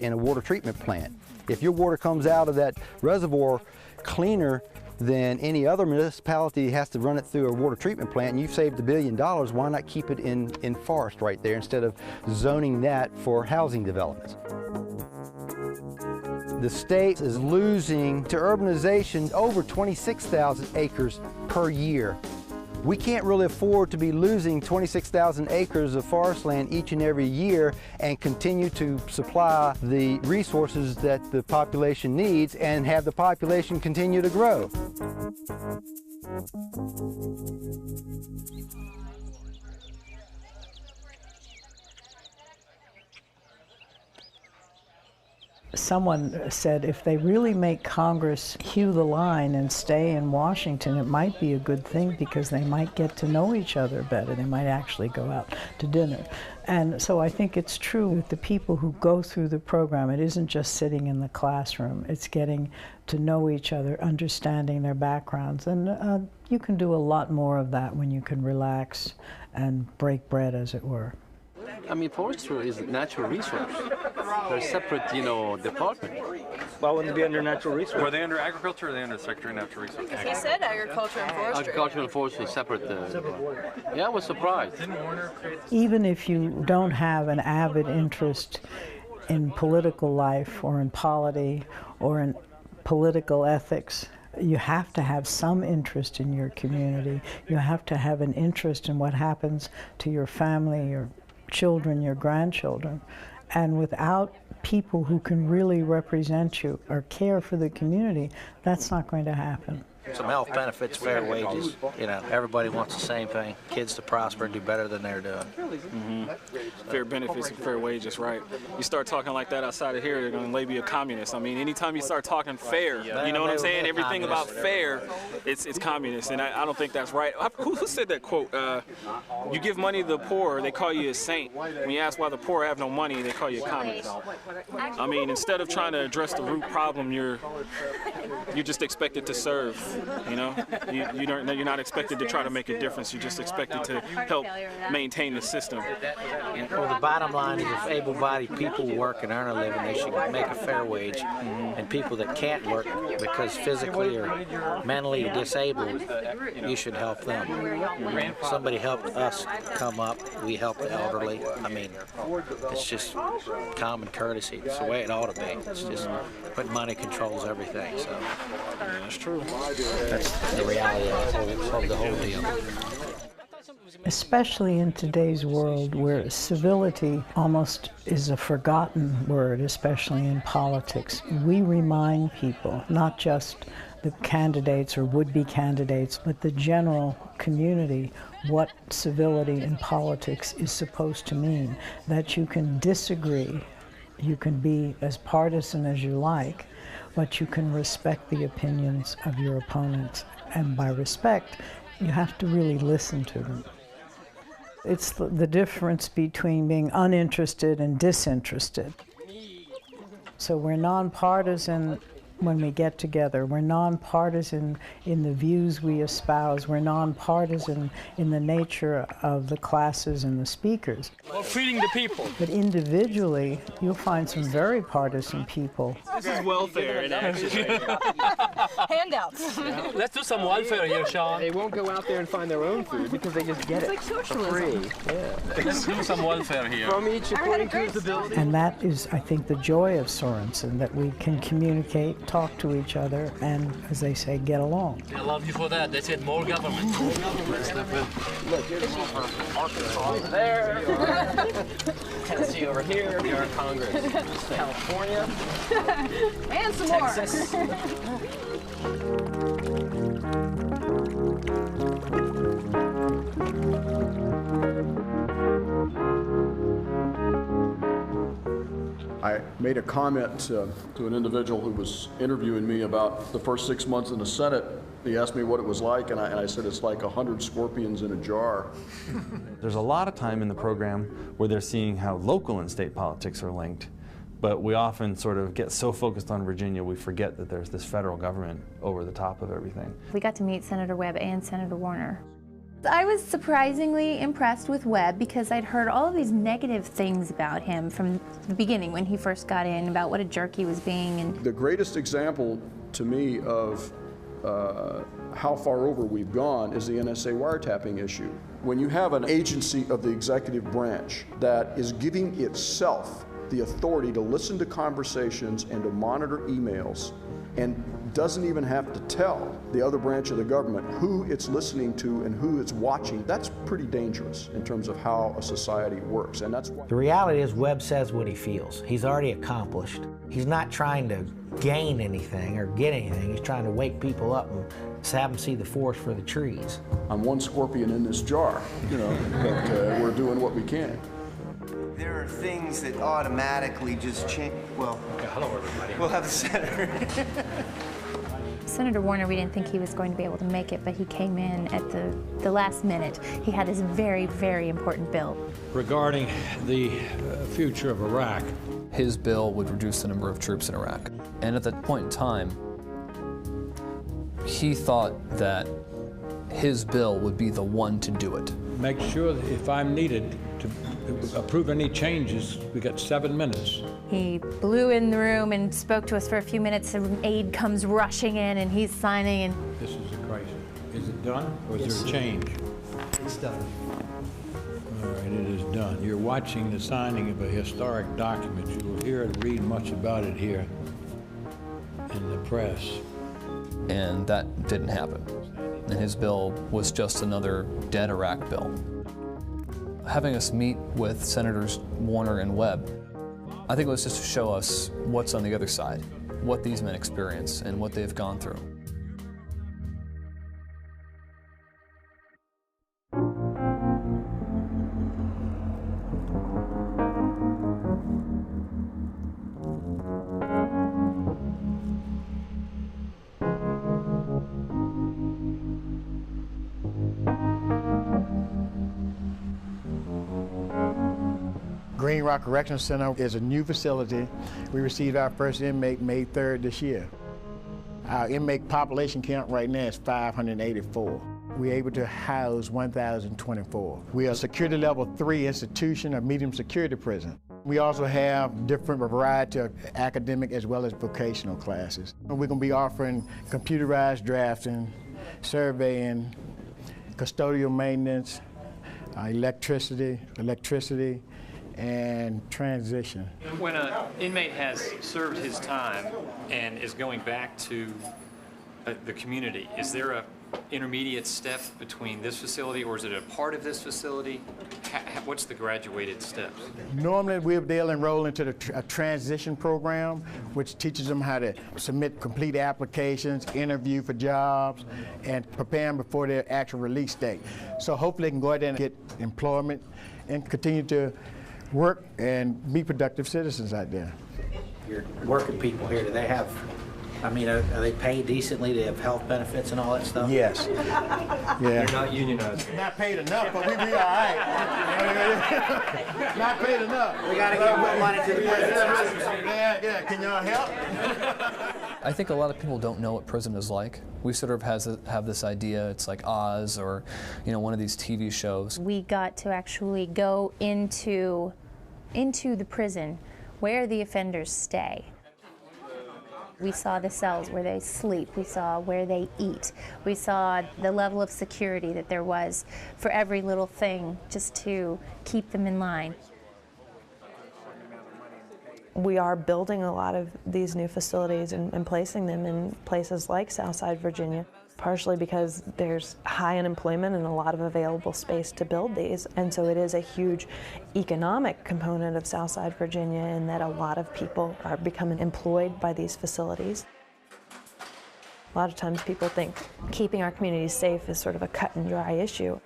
in a water treatment plant. If your water comes out of that reservoir cleaner than any other municipality has to run it through a water treatment plant, and you've saved $1 billion, why not keep it in forest right there instead of zoning that for housing developments? The state is losing to urbanization over 26,000 acres per year. We can't really afford to be losing 26,000 acres of forest land each and every year and continue to supply the resources that the population needs and have the population continue to grow. Someone said if they really make Congress hew the line and stay in Washington, it might be a good thing because they might get to know each other better. They might actually go out to dinner. And so I think it's true with the people who go through the program. It isn't just sitting in the classroom. It's getting to know each other, understanding their backgrounds. And you can do a lot more of that when you can relax and break bread, as it were. I mean, forestry is a natural resource. They're separate, department. Why wouldn't they be under natural resources? Were they under agriculture or are they under the Secretary of Natural Resources? He said agriculture and forestry. Agriculture and forestry separate. Yeah, I was surprised. Even if you don't have an avid interest in political life or in polity or in political ethics, you have to have some interest in your community. You have to have an interest in what happens to your family, your children, your grandchildren. And without people who can really represent you or care for the community, that's not going to happen. Some health benefits, fair wages. You know, everybody wants the same thing, kids to prosper and do better than they're doing. Fair benefits and fair wages, right? You start talking like that outside of here, they're going to label you a communist. I mean, anytime you start talking fair, you know what I'm saying? Everything about fair, it's communist, and I don't think that's right. Who said that quote? You give money to the poor, they call you a saint. When you ask why the poor have no money, they call you a communist. I mean, instead of trying to address the root problem, you're just expected to serve. You know, you're not expected to try to make a difference. You're just expected to help maintain the system. Well, the bottom line is if able-bodied people work and earn a living, they should make a fair wage. And people that can't work because physically or mentally disabled, you should help them. Somebody helped us come up. We help the elderly. I mean, it's just common courtesy. It's the way it ought to be. It's just, but money controls everything. So that's true. That's the reality of the whole deal. Especially in today's world where civility almost is a forgotten word, especially in politics. We remind people, not just the candidates or would-be candidates, but the general community, what civility in politics is supposed to mean. That you can disagree, you can be as partisan as you like, but you can respect the opinions of your opponents. And by respect, you have to really listen to them. It's the difference between being uninterested and disinterested. So we're nonpartisan when we get together. We're nonpartisan in the views we espouse. We're nonpartisan in the nature of the classes and the speakers. Well, feeding the people. But individually, you'll find some very partisan people. This is welfare in action. Handouts. Yeah. Let's do some welfare here, Sean. They won't go out there and find their own food because they just get It's like socialism. for free. Yeah. Let's do some welfare here. From each according to his ability. And that is, I think, the joy of Sorensen, that we can communicate, talk to each other, and, as they say, get along. I love you for that. They said more government. More government. Look, here's Arkansas over there. Tennessee over here. We are in Congress. California. And some Texas. I made a comment to an individual who was interviewing me about the first 6 months in the Senate. He asked me what it was like, and I said it's like 100 scorpions in a jar. There's a lot of time in the program where they're seeing how local and state politics are linked, but we often sort of get so focused on Virginia we forget that there's this federal government over the top of everything. We got to meet Senator Webb and Senator Warner. I was surprisingly impressed with Webb because I'd heard all of these negative things about him from the beginning when he first got in, about what a jerk he was being. And The greatest example to me of how far over we've gone is the NSA wiretapping issue. When you have an agency of the executive branch that is giving itself the authority to listen to conversations and to monitor emails and doesn't even have to tell the other branch of the government who it's listening to and who it's watching, that's pretty dangerous in terms of how a society works. And that's why The reality is Webb says what he feels. He's already accomplished. He's not trying to gain anything or get anything. He's trying to wake people up and have them see the forest for the trees. I'm one scorpion in this jar, you know, but we're doing what we can. There are things that automatically just change. Well, hello everybody. We'll have the senator. Senator Warner, we didn't think he was going to be able to make it, but he came in at the last minute. He had this very, very important bill. Regarding the future of Iraq. His bill would reduce the number of troops in Iraq. And at that point in time, he thought that his bill would be the one to do it. Make sure that if I'm needed to approve any changes, we got 7 minutes. He blew in the room and spoke to us for a few minutes. An aide comes rushing in and he's signing. And This is a crisis. Is it done or is there a change? It's done. All right, it is done. You're watching the signing of a historic document. You will hear and read much about it here in the press. And that didn't happen. And his bill was just another dead Iraq bill. Having us meet with Senators Warner and Webb, I think it was just to show us what's on the other side, what these men experience and what they've gone through. Green Rock Correctional Center is a new facility. We received our first inmate May 3rd this year. Our inmate population count right now is 584. We're able to house 1,024. We are a security level 3 institution, a medium security prison. We also have different variety of academic as well as vocational classes. We're going to be offering computerized drafting, surveying, custodial maintenance, electricity, and transition. When an inmate has served his time and is going back to the community, is there a intermediate step between this facility, or is it a part of this facility? What's the graduated steps? Normally, they'll enroll into a transition program, which teaches them how to submit complete applications, interview for jobs, and prepare them before their actual release date. So hopefully they can go out there and get employment and continue to work and be productive citizens out there. Your working people here, do they have, I mean, are they paid decently? Do they have health benefits and all that stuff? Yes. Yeah. You're not unionized. Not paid enough, but we be all right. Not paid enough. We got to get more money to the prison. Yeah, can y'all help? I think a lot of people don't know what prison is like. We sort of have this idea it's like Oz or, you know, one of these TV shows. We got to actually go into the prison where the offenders stay. We saw the cells where they sleep. We saw where they eat. We saw the level of security that there was for every little thing just to keep them in line. We are building a lot of these new facilities and placing them in places like Southside Virginia, partially because there's high unemployment and a lot of available space to build these. And so it is a huge economic component of Southside Virginia in that a lot of people are becoming employed by these facilities. A lot of times people think keeping our communities safe is sort of a cut and dry issue.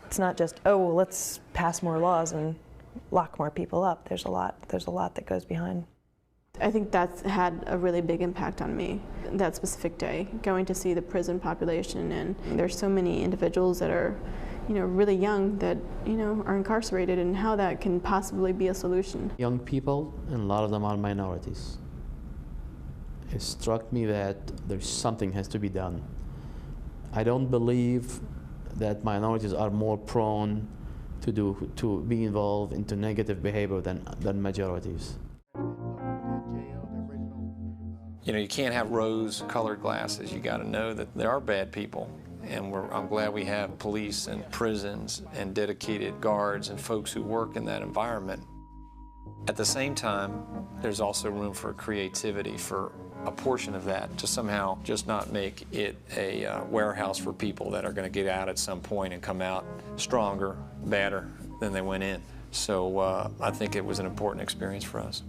It's not just, oh, well, let's pass more laws and lock more people up. There's a lot that goes behind. I think that's had a really big impact on me, that specific day, going to see the prison population, and there's so many individuals that are, you know, really young that, you know, are incarcerated, and how that can possibly be a solution. Young people, and a lot of them are minorities. It struck me that there's something has to be done. I don't believe that minorities are more prone to be involved into negative behavior than majorities. You know, you can't have rose-colored glasses. You got to know that there are bad people, and I'm glad we have police and prisons and dedicated guards and folks who work in that environment. At the same time, there's also room for creativity for a portion of that to somehow just not make it a warehouse for people that are going to get out at some point and come out stronger, badder than they went in. So I think it was an important experience for us.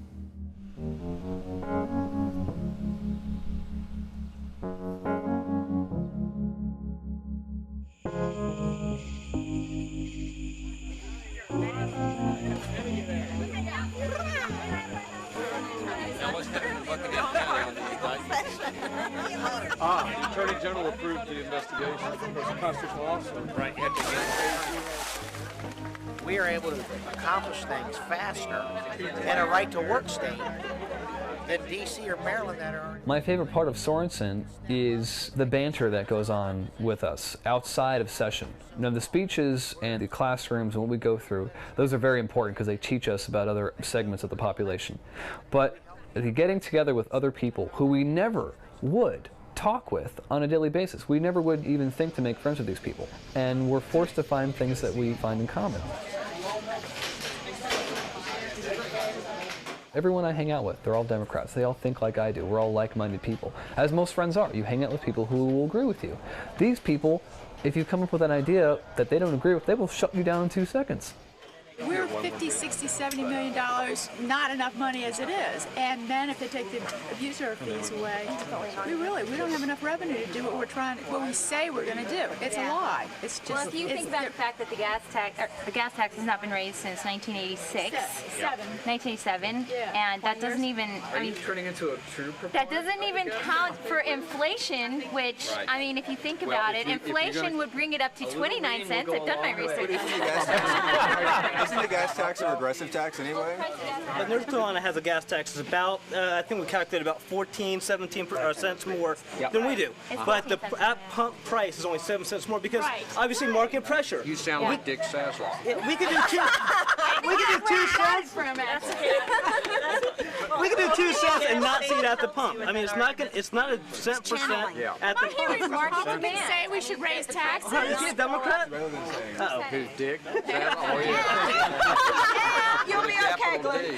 The Attorney General approved the investigation as a constitutional officer. Right. We are able to accomplish things faster in a right-to-work state than D.C. or Maryland that are. My favorite part of Sorensen is the banter that goes on with us outside of session. You know, the speeches and the classrooms and what we go through, those are very important because they teach us about other segments of the population. But getting together with other people who we never would talk with on a daily basis. We never would even think to make friends with these people. And we're forced to find things that we find in common. Everyone I hang out with, they're all Democrats. They all think like I do. We're all like-minded people, as most friends are. You hang out with people who will agree with you. These people, if you come up with an idea that they don't agree with, they will shut you down in 2 seconds. We're $50, $60, $70 million, not enough money as it is. And then if they take the abuser fees away, we don't have enough revenue to do what we say we're going to do. It's a lie. It's just. Well, if you think about the fact that the gas tax has not been raised since 1986, 1987, and that doesn't even. Are you turning into a true proponent? That doesn't even count for inflation, which I mean, if you think about it, inflation would bring it up to 29 cents. I've done my research. Isn't the gas tax a regressive tax anyway? North Carolina has a gas tax that's about, I think we calculated about 14, 17 cents more than we do. But the at pump price is only 7 cents more because obviously market pressure. You sound like Dick Saslow. We could do 2. We could do 2 cents. We could do 2 cents and not see it at the pump. I mean, it's not a cent per cent at the pump. Market didn't say we should raise taxes. Are you a Democrat? Who's Dick? You'll be okay, Glenn.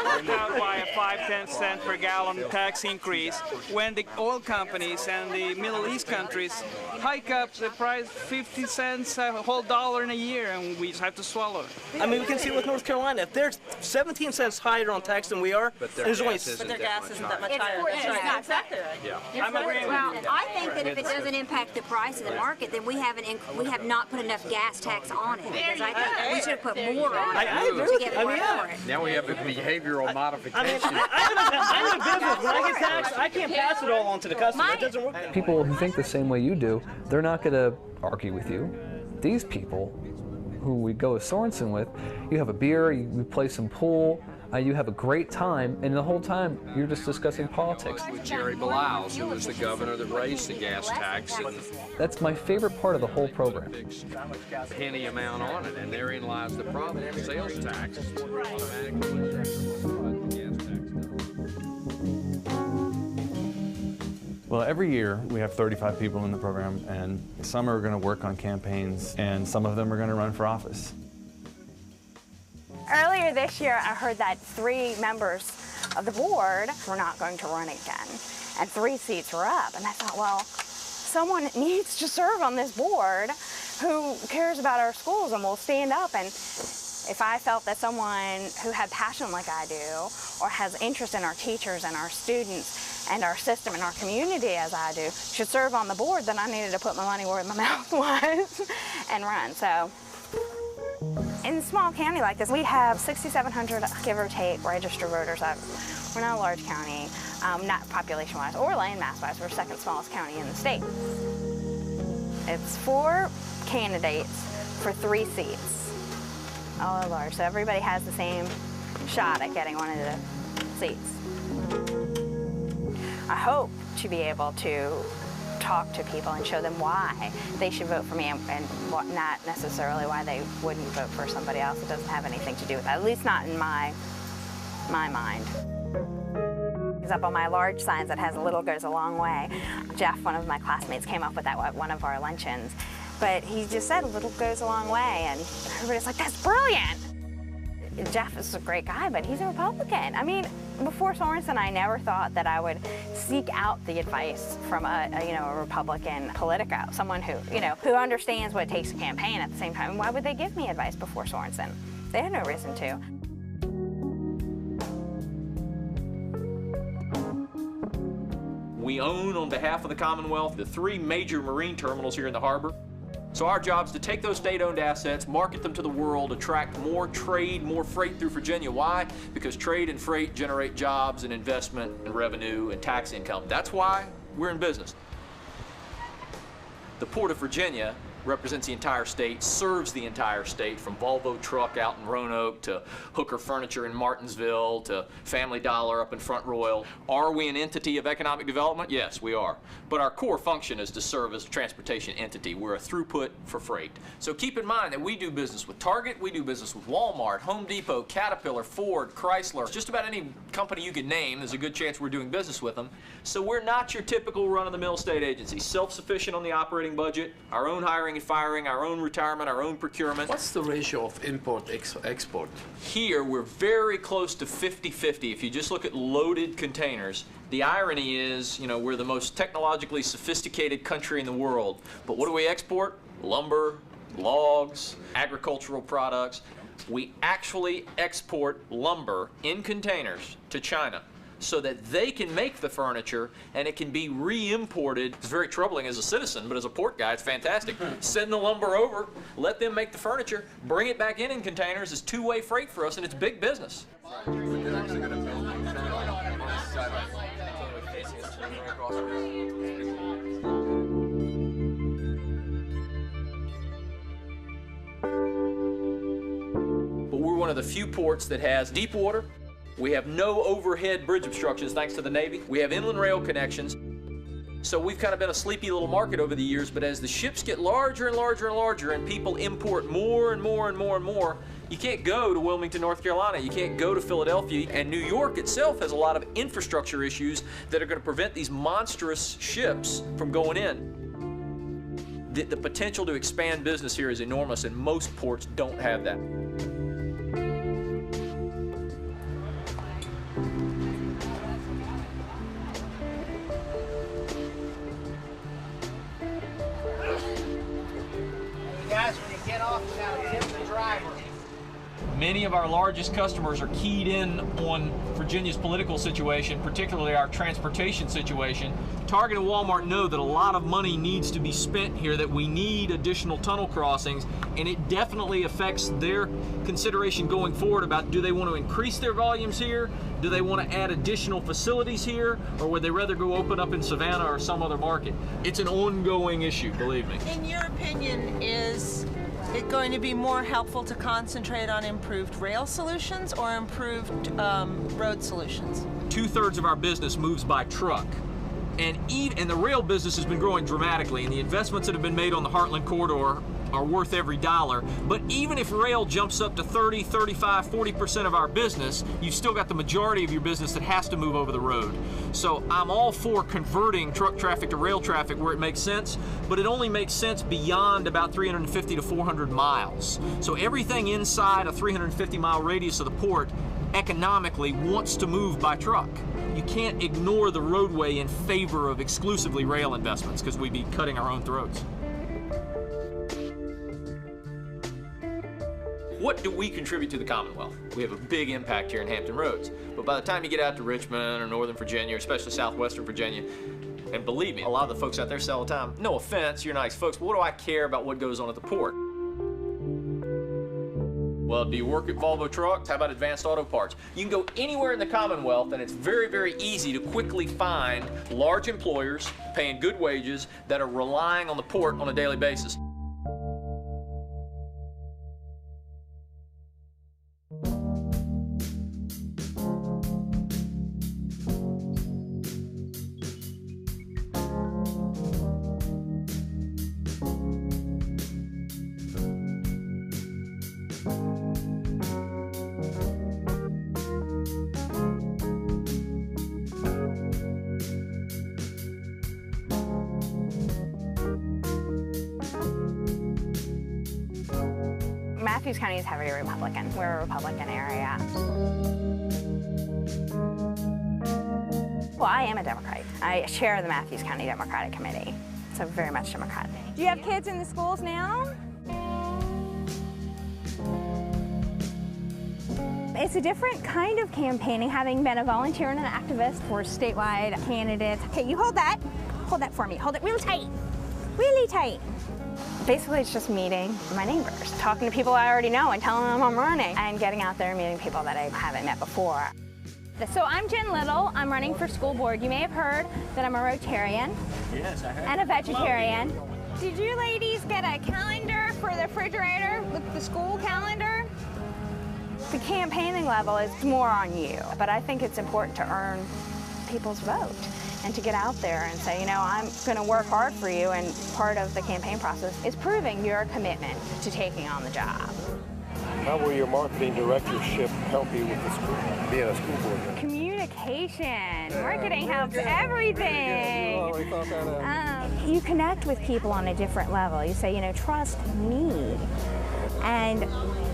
Worked out by a 5-10 cent per gallon tax increase when the oil companies and the Middle East countries hike up the price 50 cents, a whole $1 in a year, and we just have to swallow it. I mean, we can see with North Carolina, if they're 17 cents higher on tax than we are, there's only. But their gas isn't that much higher. That's right. Exactly right. Yeah. I'm agreeing with you. I think that if it doesn't impact the price of the market, then we have not put enough gas tax on it. Because I think we should have put more on it to get more for it. Now we have a behavioral modification. I have a business. When I get taxed, I can't pass it all on to the customer. It doesn't work. People who think the same way you do, they're not going to argue with you. These people who we go with Sorensen with, you have a beer, we play some pool, you have a great time, and the whole time you're just discussing politics. With Jerry Beliles, who was the governor that raised the gas tax. And that's my favorite part of the whole program. Penny amount on it, and therein lies the problem. Sales tax Well, every year we have 35 people in the program, and some are going to work on campaigns, and some of them are going to run for office. Earlier this year, I heard that 3 members of the board were not going to run again, and 3 seats were up. And I thought, well, someone needs to serve on this board who cares about our schools and will stand up. And if I felt that someone who had passion like I do, or has interest in our teachers and our students and our system and our community as I do, should serve on the board, then I needed to put my money where my mouth was and run. So. In a small county like this, we have 6,700, give or take, registered voters. We're not a large county, not population-wise or land mass-wise. We're the 2nd smallest county in the state. It's 4 candidates for 3 seats, all at large. So everybody has the same shot at getting one of the seats. I hope to be able to talk to people and show them why they should vote for me and not necessarily why they wouldn't vote for somebody else. It doesn't have anything to do with that, at least not in my mind. It's up on my large signs that has a little goes a long way. Jeff, one of my classmates, came up with that at one of our luncheons. But he just said a little goes a long way, and everybody's like, that's brilliant. Jeff is a great guy, but he's a Republican. I mean, before Sorensen, I never thought that I would seek out the advice from a Republican politico, someone who understands what it takes to campaign at the same time. Why would they give me advice before Sorensen? They had no reason to. We own, on behalf of the Commonwealth, the 3 major marine terminals here in the harbor. So our job is to take those state-owned assets, market them to the world, attract more trade, more freight through Virginia. Why? Because trade and freight generate jobs and investment and revenue and tax income. That's why we're in business. The Port of Virginia represents the entire state, serves the entire state, from Volvo Truck out in Roanoke to Hooker Furniture in Martinsville to Family Dollar up in Front Royal. Are we an entity of economic development? Yes, we are. But our core function is to serve as a transportation entity. We're a throughput for freight. So keep in mind that we do business with Target, we do business with Walmart, Home Depot, Caterpillar, Ford, Chrysler. Just about any company you could name, there's a good chance we're doing business with them. So we're not your typical run-of-the-mill state agency. Self-sufficient on the operating budget, our own hiring and firing, our own retirement, our own procurement. What's the ratio of import-export? Here, we're very close to 50-50. If you just look at loaded containers, the irony is, we're the most technologically sophisticated country in the world. But what do we export? Lumber, logs, agricultural products. We actually export lumber in containers to China, so that they can make the furniture and it can be re-imported. It's very troubling as a citizen, but as a port guy, it's fantastic. Send the lumber over, let them make the furniture, bring it back in containers. It's two-way freight for us, and it's big business. one of the few ports that has deep water. We have no overhead bridge obstructions thanks to the Navy. We have inland rail connections. So we've kind of been a sleepy little market over the years, but as the ships get larger and larger and larger and people import more and more and more and more, you can't go to Wilmington, North Carolina. You can't go to Philadelphia. And New York itself has a lot of infrastructure issues that are going to prevent these monstrous ships from going in. The potential to expand business here is enormous, and most ports don't have that. Guys, when you get off, now tip the driver. Many of our largest customers are keyed in on Virginia's political situation, particularly our transportation situation. Target and Walmart know that a lot of money needs to be spent here, that we need additional tunnel crossings, and it definitely affects their consideration going forward about, do they want to increase their volumes here? Do they want to add additional facilities here? Or would they rather go open up in Savannah or some other market? It's an ongoing issue, believe me. In your opinion, is it going to be more helpful to concentrate on improved rail solutions or improved road solutions? 2/3 of our business moves by truck. And the rail business has been growing dramatically, and the investments that have been made on the Heartland Corridor are worth every dollar. But even if rail jumps up to 30, 35, 40% of our business, you've still got the majority of your business that has to move over the road. So I'm all for converting truck traffic to rail traffic where it makes sense, but it only makes sense beyond about 350 to 400 miles. So everything inside a 350-mile radius of the port economically wants to move by truck. You can't ignore the roadway in favor of exclusively rail investments, because we'd be cutting our own throats. What do we contribute to the Commonwealth? We have a big impact here in Hampton Roads. But by the time you get out to Richmond or Northern Virginia, or especially Southwestern Virginia, and believe me, a lot of the folks out there say all the time, no offense, you're nice folks, but what do I care about what goes on at the port? Well, do you work at Volvo Trucks? How about Advanced Auto Parts? You can go anywhere in the Commonwealth, and it's very, very easy to quickly find large employers paying good wages that are relying on the port on a daily basis. Matthews County is heavily Republican. We're a Republican area. Well, I am a Democrat. I chair the Matthews County Democratic Committee, so very much Democrat. Do you have kids in the schools now? It's a different kind of campaigning, having been a volunteer and an activist for statewide candidates. Okay, you hold that. Hold that for me. Hold it real tight. Really tight. Basically, it's just meeting my neighbors, talking to people I already know and telling them I'm running, and getting out there and meeting people that I haven't met before. So I'm Jen Little. I'm running for school board. You may have heard that I'm a Rotarian. Yes, I have. And a vegetarian. Did you ladies get a calendar for the refrigerator with the school calendar? The campaigning level is more on you, but I think it's important to earn people's vote and to get out there and say, you know, I'm going to work hard for you, and part of the campaign process is proving your commitment to taking on the job. How will your marketing directorship help you with the school, being a school board member? Communication. Marketing helps everything. You connect with people on a different level. You say, you know, trust me. And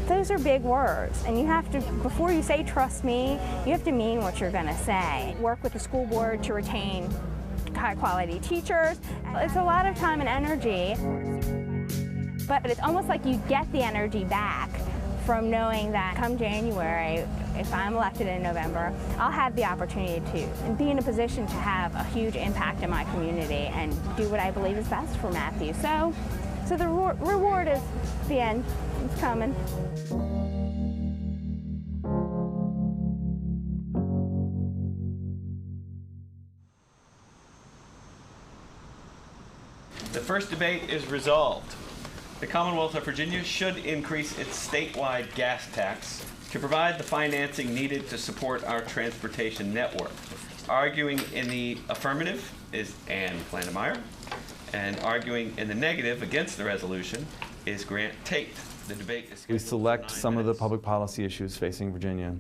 those are big words, and you have to, before you say trust me, you have to mean what you're going to say. Work with the school board to retain high-quality teachers. It's a lot of time and energy, but it's almost like you get the energy back from knowing that come January, if I'm elected in November, I'll have the opportunity to be in a position to have a huge impact in my community and do what I believe is best for Matthew. So the reward is the end. It's coming. The first debate is resolved. The Commonwealth of Virginia should increase its statewide gas tax to provide the financing needed to support our transportation network. Arguing in the affirmative is Ann Flannemeyer, and arguing in the negative against the resolution is Grant Tate. The debate is... We select some of the public policy issues facing Virginia,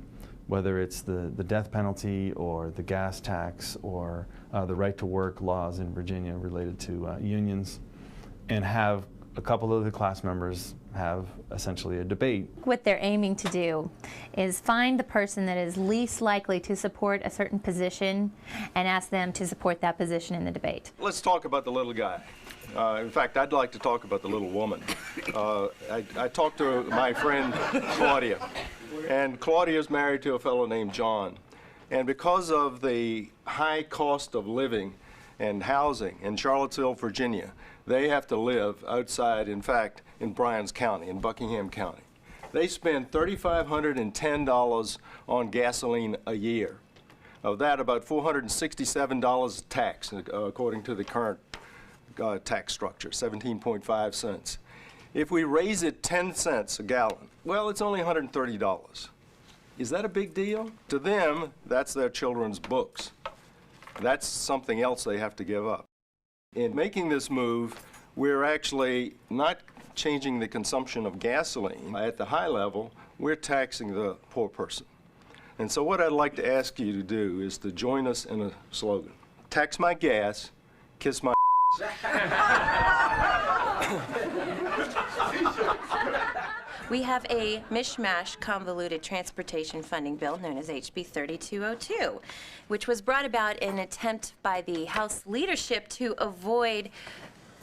whether it's the death penalty or the gas tax or the right to work laws in Virginia related to unions, and have a couple of the class members have essentially a debate. What they're aiming to do is find the person that is least likely to support a certain position and ask them to support that position in the debate. Let's talk about the little guy. In fact, I'd like to talk about the little woman. I talked to my friend Claudia, and Claudia's married to a fellow named John. And because of the high cost of living and housing in Charlottesville, Virginia, they have to live outside, in fact, in Bryan's County, in Buckingham County. They spend $3,510 on gasoline a year. Of that, about $467 tax, according to the current tax structure, 17.5 cents. If we raise it 10 cents a gallon, well, it's only $130. Is that a big deal? To them, that's their children's books. That's something else they have to give up. In making this move, we're actually not changing the consumption of gasoline. At the high level, we're taxing the poor person. And so what I'd like to ask you to do is to join us in a slogan. Tax my gas, kiss my We have a mishmash convoluted transportation funding bill known as HB 3202, which was brought about in an attempt by the House leadership to avoid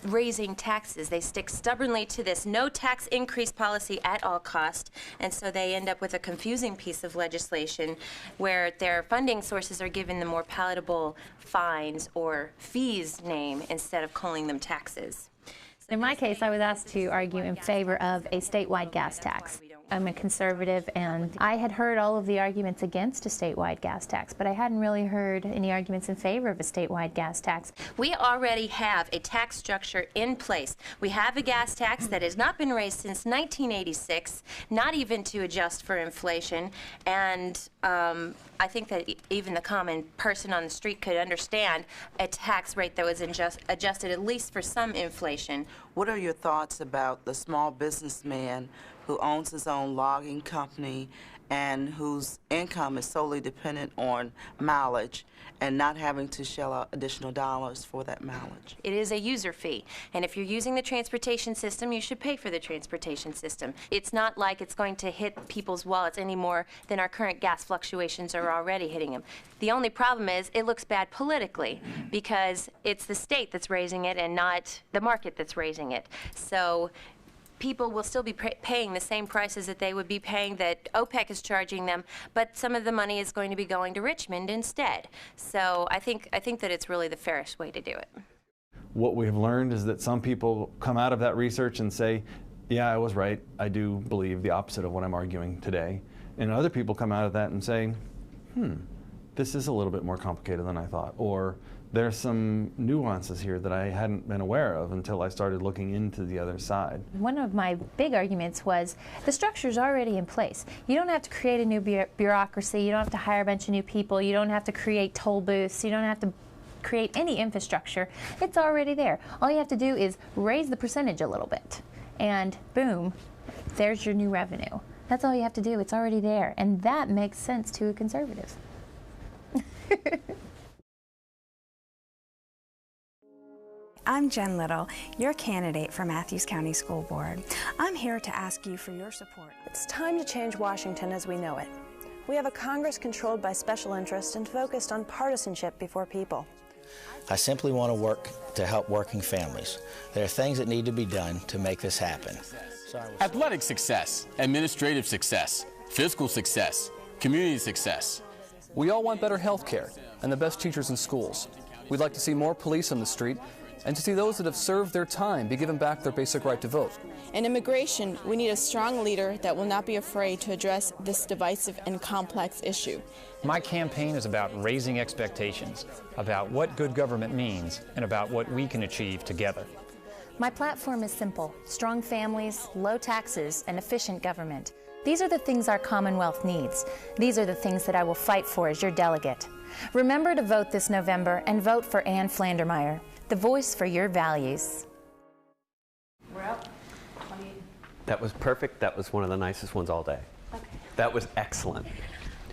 raising taxes. They stick stubbornly to this no tax increase policy at all cost, and so they end up with a confusing piece of legislation where their funding sources are given the more palatable fines or fees name instead of calling them taxes. In my case, I was asked to argue in favor of a statewide gas tax. I'm a conservative, and I had heard all of the arguments against a statewide gas tax, but I hadn't really heard any arguments in favor of a statewide gas tax. We already have a tax structure in place. We have a gas tax that has not been raised since 1986, not even to adjust for inflation, and I think that even the common person on the street could understand a tax rate that was adjusted at least for some inflation. What are your thoughts about the small businessman who owns his own logging company and whose income is solely dependent on mileage and not having to shell out additional dollars for that mileage? It is a user fee, and if you're using the transportation system, you should pay for the transportation system. It's not like it's going to hit people's wallets any more than our current gas fluctuations are already hitting them. The only problem is it looks bad politically because it's the state that's raising it and not the market that's raising it. So people will still be paying the same prices that they would be paying that OPEC is charging them, but some of the money is going to be going to Richmond instead. So I think that it's really the fairest way to do it. What we've learned is that some people come out of that research and say, yeah, I was right. I do believe the opposite of what I'm arguing today. And other people come out of that and say, this is a little bit more complicated than I thought. Or there's some nuances here that I hadn't been aware of until I started looking into the other side. One of my big arguments was the structure's already in place. You don't have to create a new bureaucracy. You don't have to hire a bunch of new people. You don't have to create toll booths. You don't have to create any infrastructure. It's already there. All you have to do is raise the percentage a little bit, and boom, there's your new revenue. That's all you have to do. It's already there, and that makes sense to a conservative. I'm Jen Little, your candidate for Matthews County School Board. I'm here to ask you for your support. It's time to change Washington as we know it. We have a Congress controlled by special interests and focused on partisanship before people. I simply want to work to help working families. There are things that need to be done to make this happen. Athletic success, administrative success, fiscal success, community success. We all want better health care and the best teachers in schools. We'd like to see more police on the street and to see those that have served their time be given back their basic right to vote. In immigration, we need a strong leader that will not be afraid to address this divisive and complex issue. My campaign is about raising expectations, about what good government means, and about what we can achieve together. My platform is simple: strong families, low taxes, and efficient government. These are the things our Commonwealth needs. These are the things that I will fight for as your delegate. Remember to vote this November and vote for Ann Flandermeyer, the voice for your values. We're up. That was perfect. That was one of the nicest ones all day. Okay. That was excellent.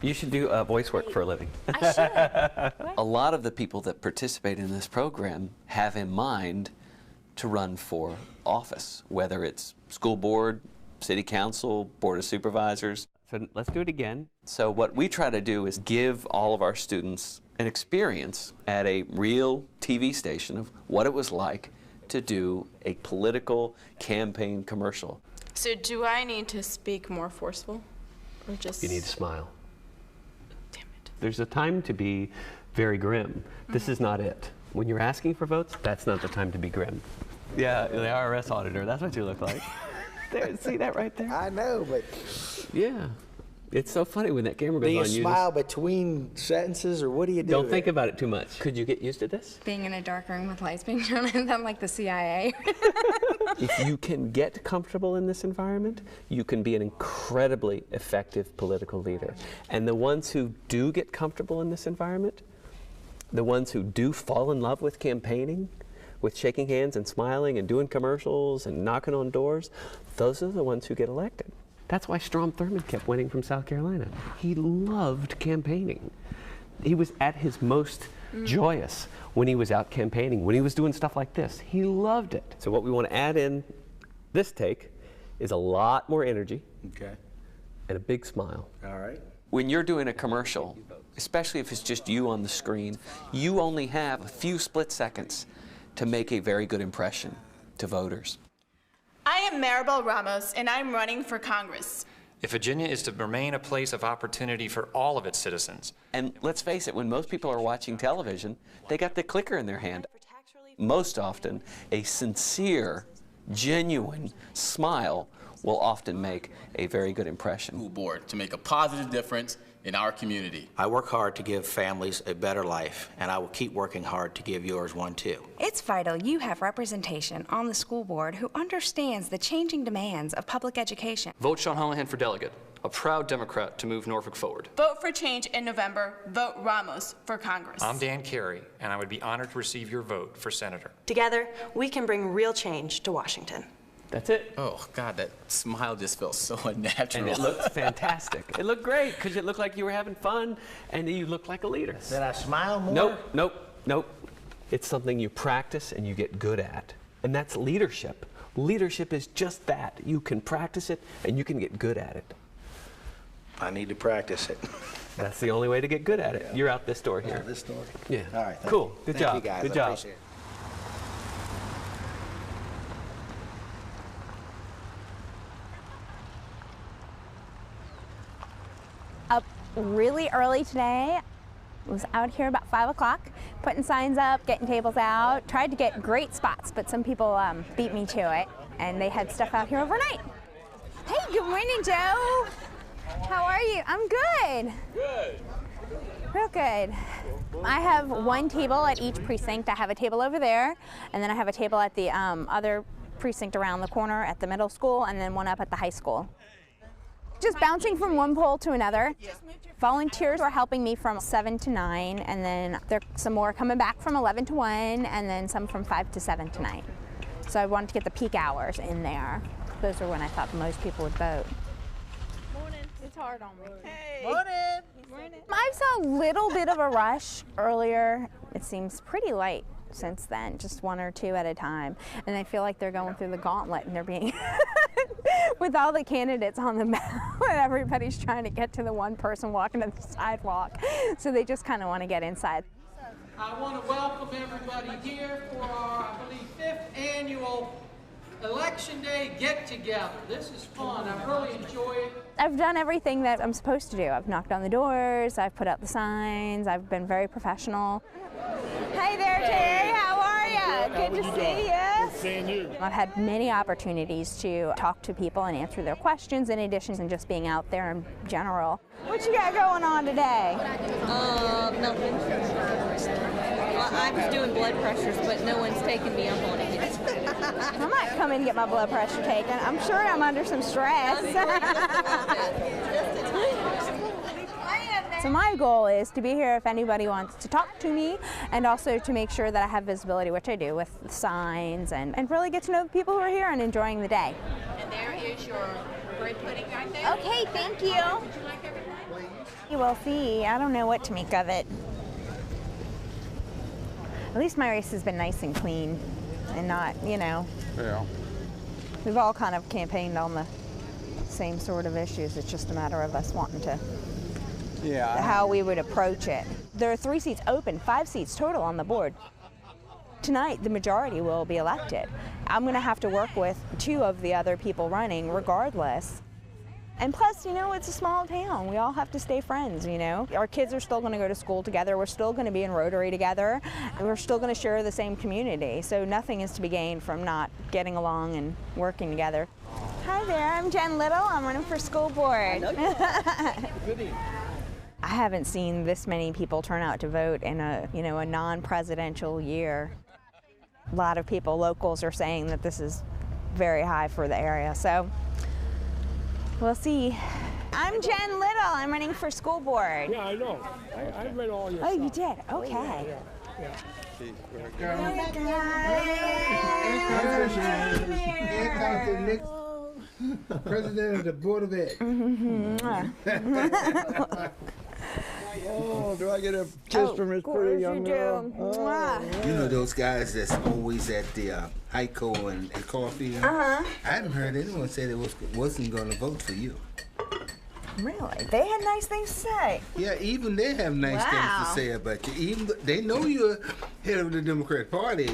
You should do voice work for a living. I should. A lot of the people that participate in this program have in mind to run for office, whether it's school board, city council, board of supervisors. So let's do it again. So what we try to do is give all of our students an experience at a real TV station of what it was like to do a political campaign commercial. So do I need to speak more forceful, or just? You need to smile. Damn it. There's a time to be very grim. This is not it. When you're asking for votes, that's not the time to be grim. Yeah, the IRS auditor, that's what you look like. There, see that right there? I know, but... Yeah. It's so funny when that camera goes on. Do you smile between sentences, or what do you do? Don't think about it too much. Could you get used to this? Being in a dark room with lights being turned on, I'm like the CIA. If you can get comfortable in this environment, you can be an incredibly effective political leader. And the ones who do get comfortable in this environment, the ones who do fall in love with campaigning, with shaking hands and smiling and doing commercials and knocking on doors, those are the ones who get elected. That's why Strom Thurmond kept winning from South Carolina. He loved campaigning. He was at his most joyous when he was out campaigning, when he was doing stuff like this. He loved it. So what we want to add in this take is a lot more energy. Okay. And a big smile. All right. When you're doing a commercial, especially if it's just you on the screen, you only have a few split seconds to make a very good impression to voters. I am Maribel Ramos, and I'm running for Congress. If Virginia is to remain a place of opportunity for all of its citizens. And let's face it, when most people are watching television, they got the clicker in their hand. Most often, a sincere, genuine smile will often make a very good impression. School board to make a positive difference in our community. I work hard to give families a better life, and I will keep working hard to give yours one too. It's vital you have representation on the school board who understands the changing demands of public education. Vote Sean Holohan for delegate, a proud Democrat to move Norfolk forward. Vote for change in November. Vote Ramos for Congress. I'm Dan Carey, and I would be honored to receive your vote for senator. Together, we can bring real change to Washington. That's it. Oh, God, that smile just felt so unnatural. And it looked fantastic. It looked great because it looked like you were having fun and you looked like a leader. Did I smile more? Nope. It's something you practice and you get good at. And that's leadership. Leadership is just that. You can practice it and you can get good at it. I need to practice it. That's the only way to get good at it. Yeah. You're out this door here. Yeah, this door. Yeah. All right. Cool. Good job. Thank you, guys. Good I job. appreciate it. Up really early today. Was out here about 5 o'clock, putting signs up, getting tables out. Tried to get great spots, but some people beat me to it, and they had stuff out here overnight. Hey, good morning, Joe. How are you? I'm good. Good. Real good. I have one table at each precinct. I have a table over there, and then I have a table at the other precinct around the corner at the middle school, and then one up at the high school. Just bouncing from one pole to another. Volunteers are helping me from 7 to 9, and then there's some more coming back from 11 to 1, and then some from 5 to 7 tonight. So I wanted to get the peak hours in there. Those are when I thought most people would vote. Morning. It's hard on me. Hey. Morning. I saw a little bit of a rush earlier. It seems pretty light since then, just 1 or 2 at a time. And I feel like they're going through the gauntlet and they're being, with all the candidates on the ballot, everybody's trying to get to the one person walking to the sidewalk. So they just kind of want to get inside. I want to welcome everybody here for our, I believe, 5th annual Election Day get-together. This is fun. I've really enjoyed it. I've done everything that I'm supposed to do. I've knocked on the doors, I've put out the signs, I've been very professional. Hey there, Terry. How are you? Good to see you. Good seeing you. I've had many opportunities to talk to people and answer their questions in addition to just being out there in general. What you got going on today? Nothing. I was doing blood pressures, but no one's taken me up on it yet. I might come in and get my blood pressure taken. I'm sure I'm under some stress. So my goal is to be here if anybody wants to talk to me, and also to make sure that I have visibility, which I do with signs, and really get to know the people who are here and enjoying the day. And there is your bread pudding right there. Okay, thank you. Would you like everything? You will see. I don't know what to make of it. At least my race has been nice and clean and not, you know. Yeah. We've all kind of campaigned on the same sort of issues. It's just a matter of us wanting to, how we would approach it. There are 3 seats open, 5 seats total on the board. Tonight, the majority will be elected. I'm going to have to work with 2 of the other people running regardless. And plus, you know, it's a small town. We all have to stay friends, you know. Our kids are still going to go to school together. We're still going to be in Rotary together. And we're still going to share the same community. So nothing is to be gained from not getting along and working together. Hi there, I'm Jen Little. I'm running for school board. I haven't seen this many people turn out to vote in a, you know, a non-presidential year. A lot of people, locals, are saying that this is very high for the area. So we'll see. I'm Jen Little. I'm running for school board. Yeah, I know. I read all your Oh, stuff. you did? Okay. Yeah. President of the Board of Ed. Oh, do I get a kiss from this pretty young girl? You know those guys that's always at the Heiko and coffee? I haven't heard anyone say they wasn't going to vote for you. Really? They had nice things to say. Yeah, even they have nice things to say about you. Even they know you're head of the Democratic Party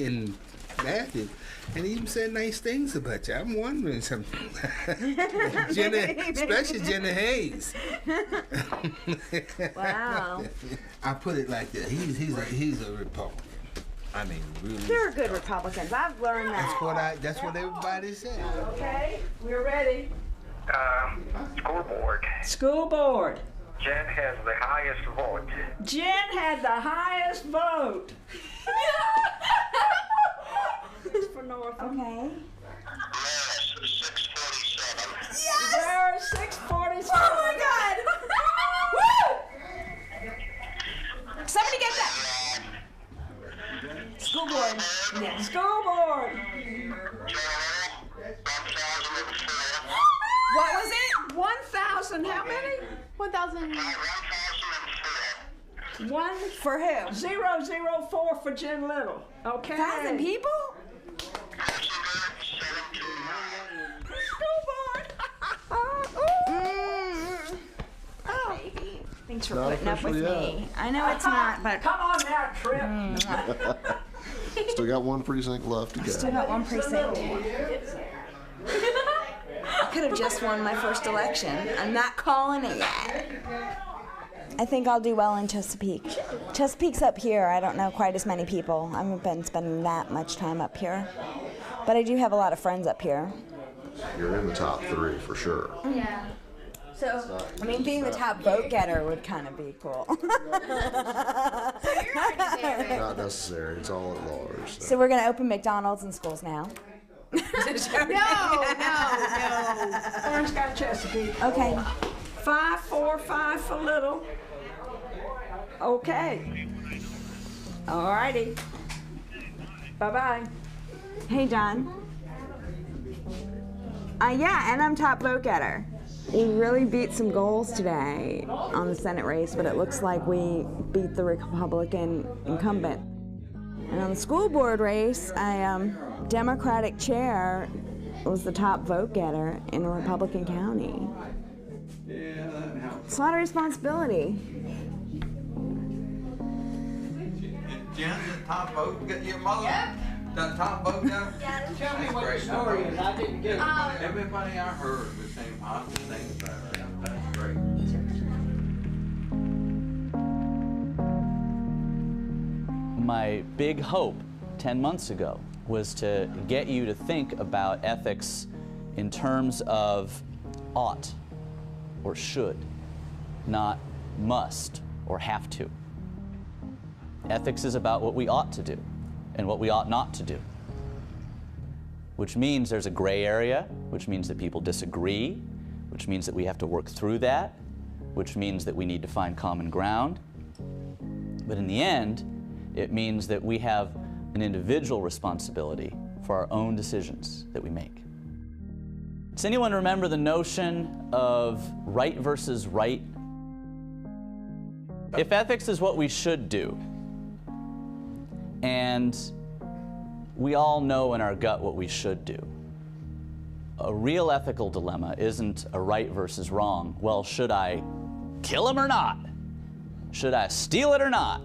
in Matthews, and even said nice things about you. I'm wondering something. Especially Jenna Hayes. Wow. I put it like this. He's a Republican. I mean, really. They're good Republicans. I've learned that. That's what everybody said. Okay, we're ready. School board. School board. Jen has the highest vote. Jen had the highest vote. For North. Okay. Yes! There's 647. Oh my God! Woo! Somebody get that. School board. Yeah. School board. What was it? 1,000, how many? 1,000. One for who? 004 for Jen Little. Okay. 1,000 people? School board. Oh, baby. Thanks for putting up with me. I know it's not, but come on now, Trip. Still got 1 precinct left to go. Still got 1 precinct. I could have just won my first election. I'm not calling it yet. I think I'll do well in Chesapeake. Chesapeake's up here. I don't know quite as many people. I haven't been spending that much time up here. But I do have a lot of friends up here. You're in the top 3 for sure. Yeah. So, I mean, being the top vote getter would kind of be cool. Not necessary. It's all at Lars. So we're going to open McDonald's in schools now. No. Orange County, Chesapeake. Okay. 545 for Little. Okay. All righty. Bye-bye. Hey, John. Yeah, and I'm top vote getter. We really beat some goals today on the Senate race, but it looks like we beat the Republican incumbent. And on the school board race, Democratic chair was the top vote getter in a Republican county. It's a lot of responsibility. Jen, the top vote, get your mother. Yep. The top vote now? Yeah. Tell me what the story is. I didn't get it. Everybody I heard was saying positive things about her. That's great. My big hope 10 months ago was to get you to think about ethics in terms of ought or should, not must or have to. Ethics is about what we ought to do and what we ought not to do. which means there's a gray area, which means that people disagree, which means that we have to work through that, which means that we need to find common ground. But in the end, it means that we have an individual responsibility for our own decisions that we make. Does anyone remember the notion of right versus right? If ethics is what we should do, and we all know in our gut what we should do, a real ethical dilemma isn't a right versus wrong. Well, should I kill him or not? Should I steal it or not?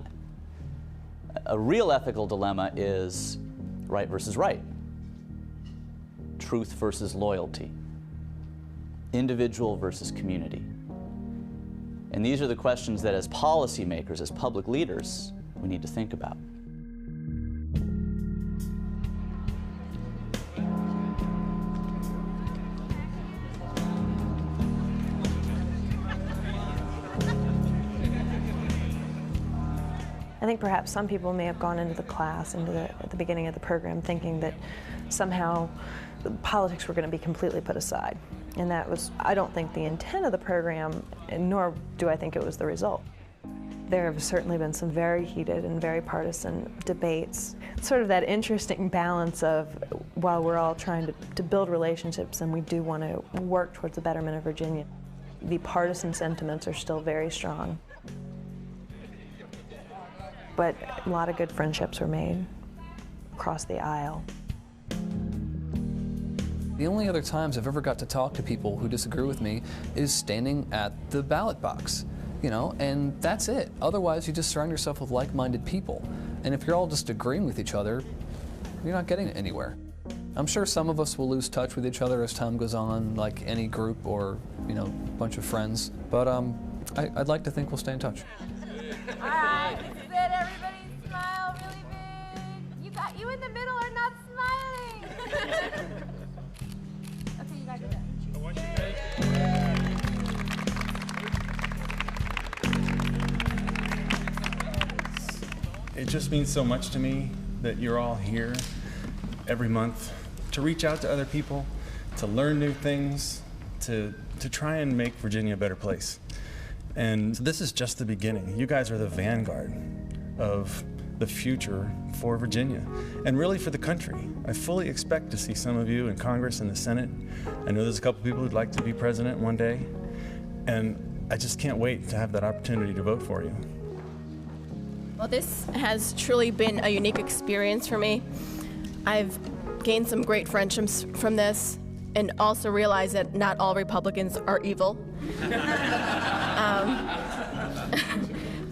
A real ethical dilemma is right versus right, truth versus loyalty, individual versus community. And these are the questions that as policymakers, as public leaders, we need to think about. I think perhaps some people may have gone into the class, at the beginning of the program, thinking that somehow politics were going to be completely put aside. And that was, I don't think, the intent of the program, nor do I think it was the result. There have certainly been some very heated and very partisan debates. It's sort of that interesting balance of, while we're all trying to build relationships and we do want to work towards the betterment of Virginia, the partisan sentiments are still very strong. But a lot of good friendships were made across the aisle. The only other times I've ever got to talk to people who disagree with me is standing at the ballot box, you know, and that's it. Otherwise, you just surround yourself with like-minded people. And if you're all just agreeing with each other, you're not getting anywhere. I'm sure some of us will lose touch with each other as time goes on, like any group or, you know, bunch of friends. But I'd like to think we'll stay in touch. All right, this is it. Everybody smile really big. You in the middle are not smiling. Okay, you guys do that. It just means so much to me that you're all here every month to reach out to other people, to learn new things, to try and make Virginia a better place. And this is just the beginning. You guys are the vanguard of the future for Virginia and really for the country. I fully expect to see some of you in Congress and the Senate. I know there's a couple people who'd like to be president one day, and I just can't wait to have that opportunity to vote for you. Well, this has truly been a unique experience for me. I've gained some great friendships from this and also realized that not all Republicans are evil.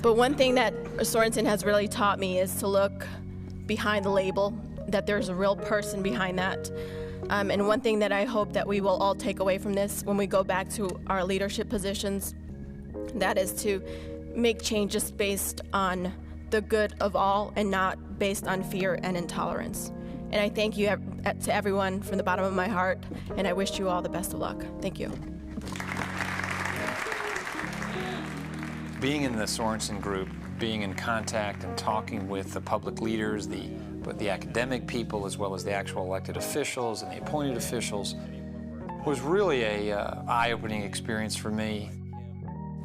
But one thing that Sorensen has really taught me is to look behind the label, that there's a real person behind that. And one thing that I hope that we will all take away from this when we go back to our leadership positions, that is to make changes based on the good of all and not based on fear and intolerance. And I thank you to everyone from the bottom of my heart, and I wish you all the best of luck. Thank you. Being in the Sorensen group, being in contact and talking with the public leaders, the academic people, as well as the actual elected officials and the appointed officials, was really a eye-opening experience for me.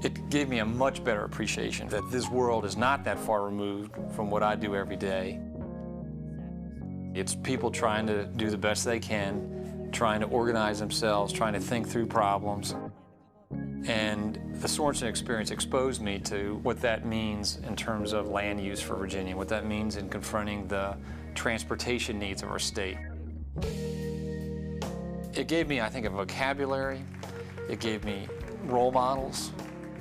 It gave me a much better appreciation that this world is not that far removed from what I do every day. It's people trying to do the best they can, trying to organize themselves, trying to think through problems. And the Sorensen experience exposed me to what that means in terms of land use for Virginia, what that means in confronting the transportation needs of our state. It gave me, I think, a vocabulary. It gave me role models.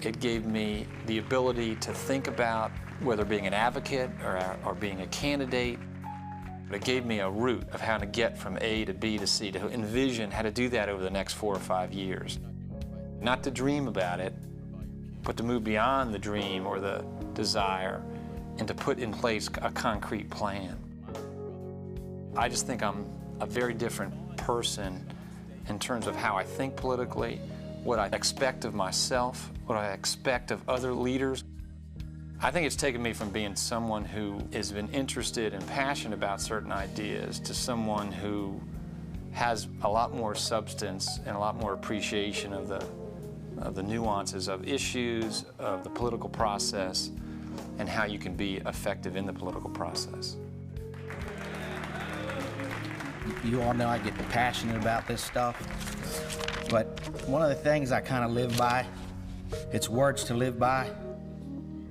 It gave me the ability to think about whether being an advocate or being a candidate. But it gave me a route of how to get from A to B to C, to envision how to do that over the next 4 or 5 years. Not to dream about it, but to move beyond the dream or the desire and to put in place a concrete plan. I just think I'm a very different person in terms of how I think politically, what I expect of myself, what I expect of other leaders. I think it's taken me from being someone who has been interested and passionate about certain ideas to someone who has a lot more substance and a lot more appreciation of the nuances of issues, of the political process, and how you can be effective in the political process. You all know I get passionate about this stuff, but one of the things I kind of live by, it's words to live by.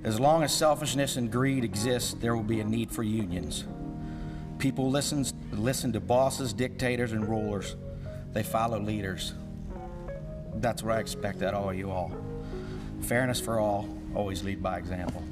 As long as selfishness and greed exist, there will be a need for unions. People listen to bosses, dictators, and rulers. They follow leaders. That's what I expect out of all you all. Fairness for all, always lead by example.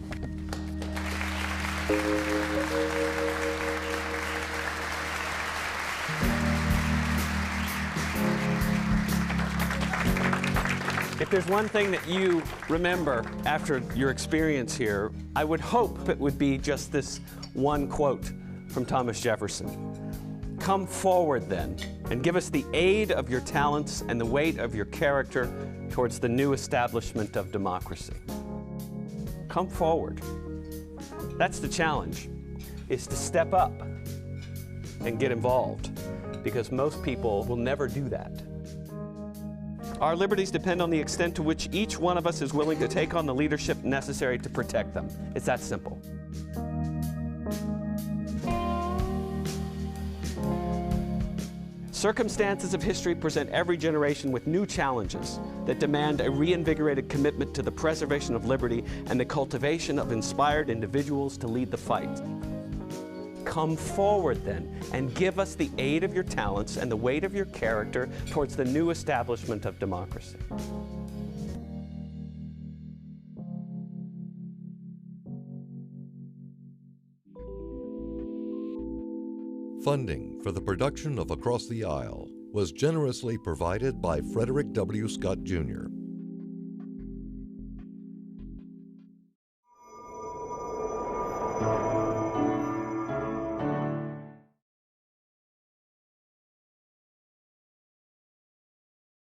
If there's one thing that you remember after your experience here, I would hope it would be just this one quote from Thomas Jefferson. Come forward then, and give us the aid of your talents and the weight of your character towards the new establishment of democracy. Come forward. That's the challenge, is to step up and get involved, because most people will never do that. Our liberties depend on the extent to which each one of us is willing to take on the leadership necessary to protect them. It's that simple. Circumstances of history present every generation with new challenges that demand a reinvigorated commitment to the preservation of liberty and the cultivation of inspired individuals to lead the fight. Come forward then, and give us the aid of your talents and the weight of your character towards the new establishment of democracy. Funding for the production of Across the Aisle was generously provided by Frederick W. Scott, Jr.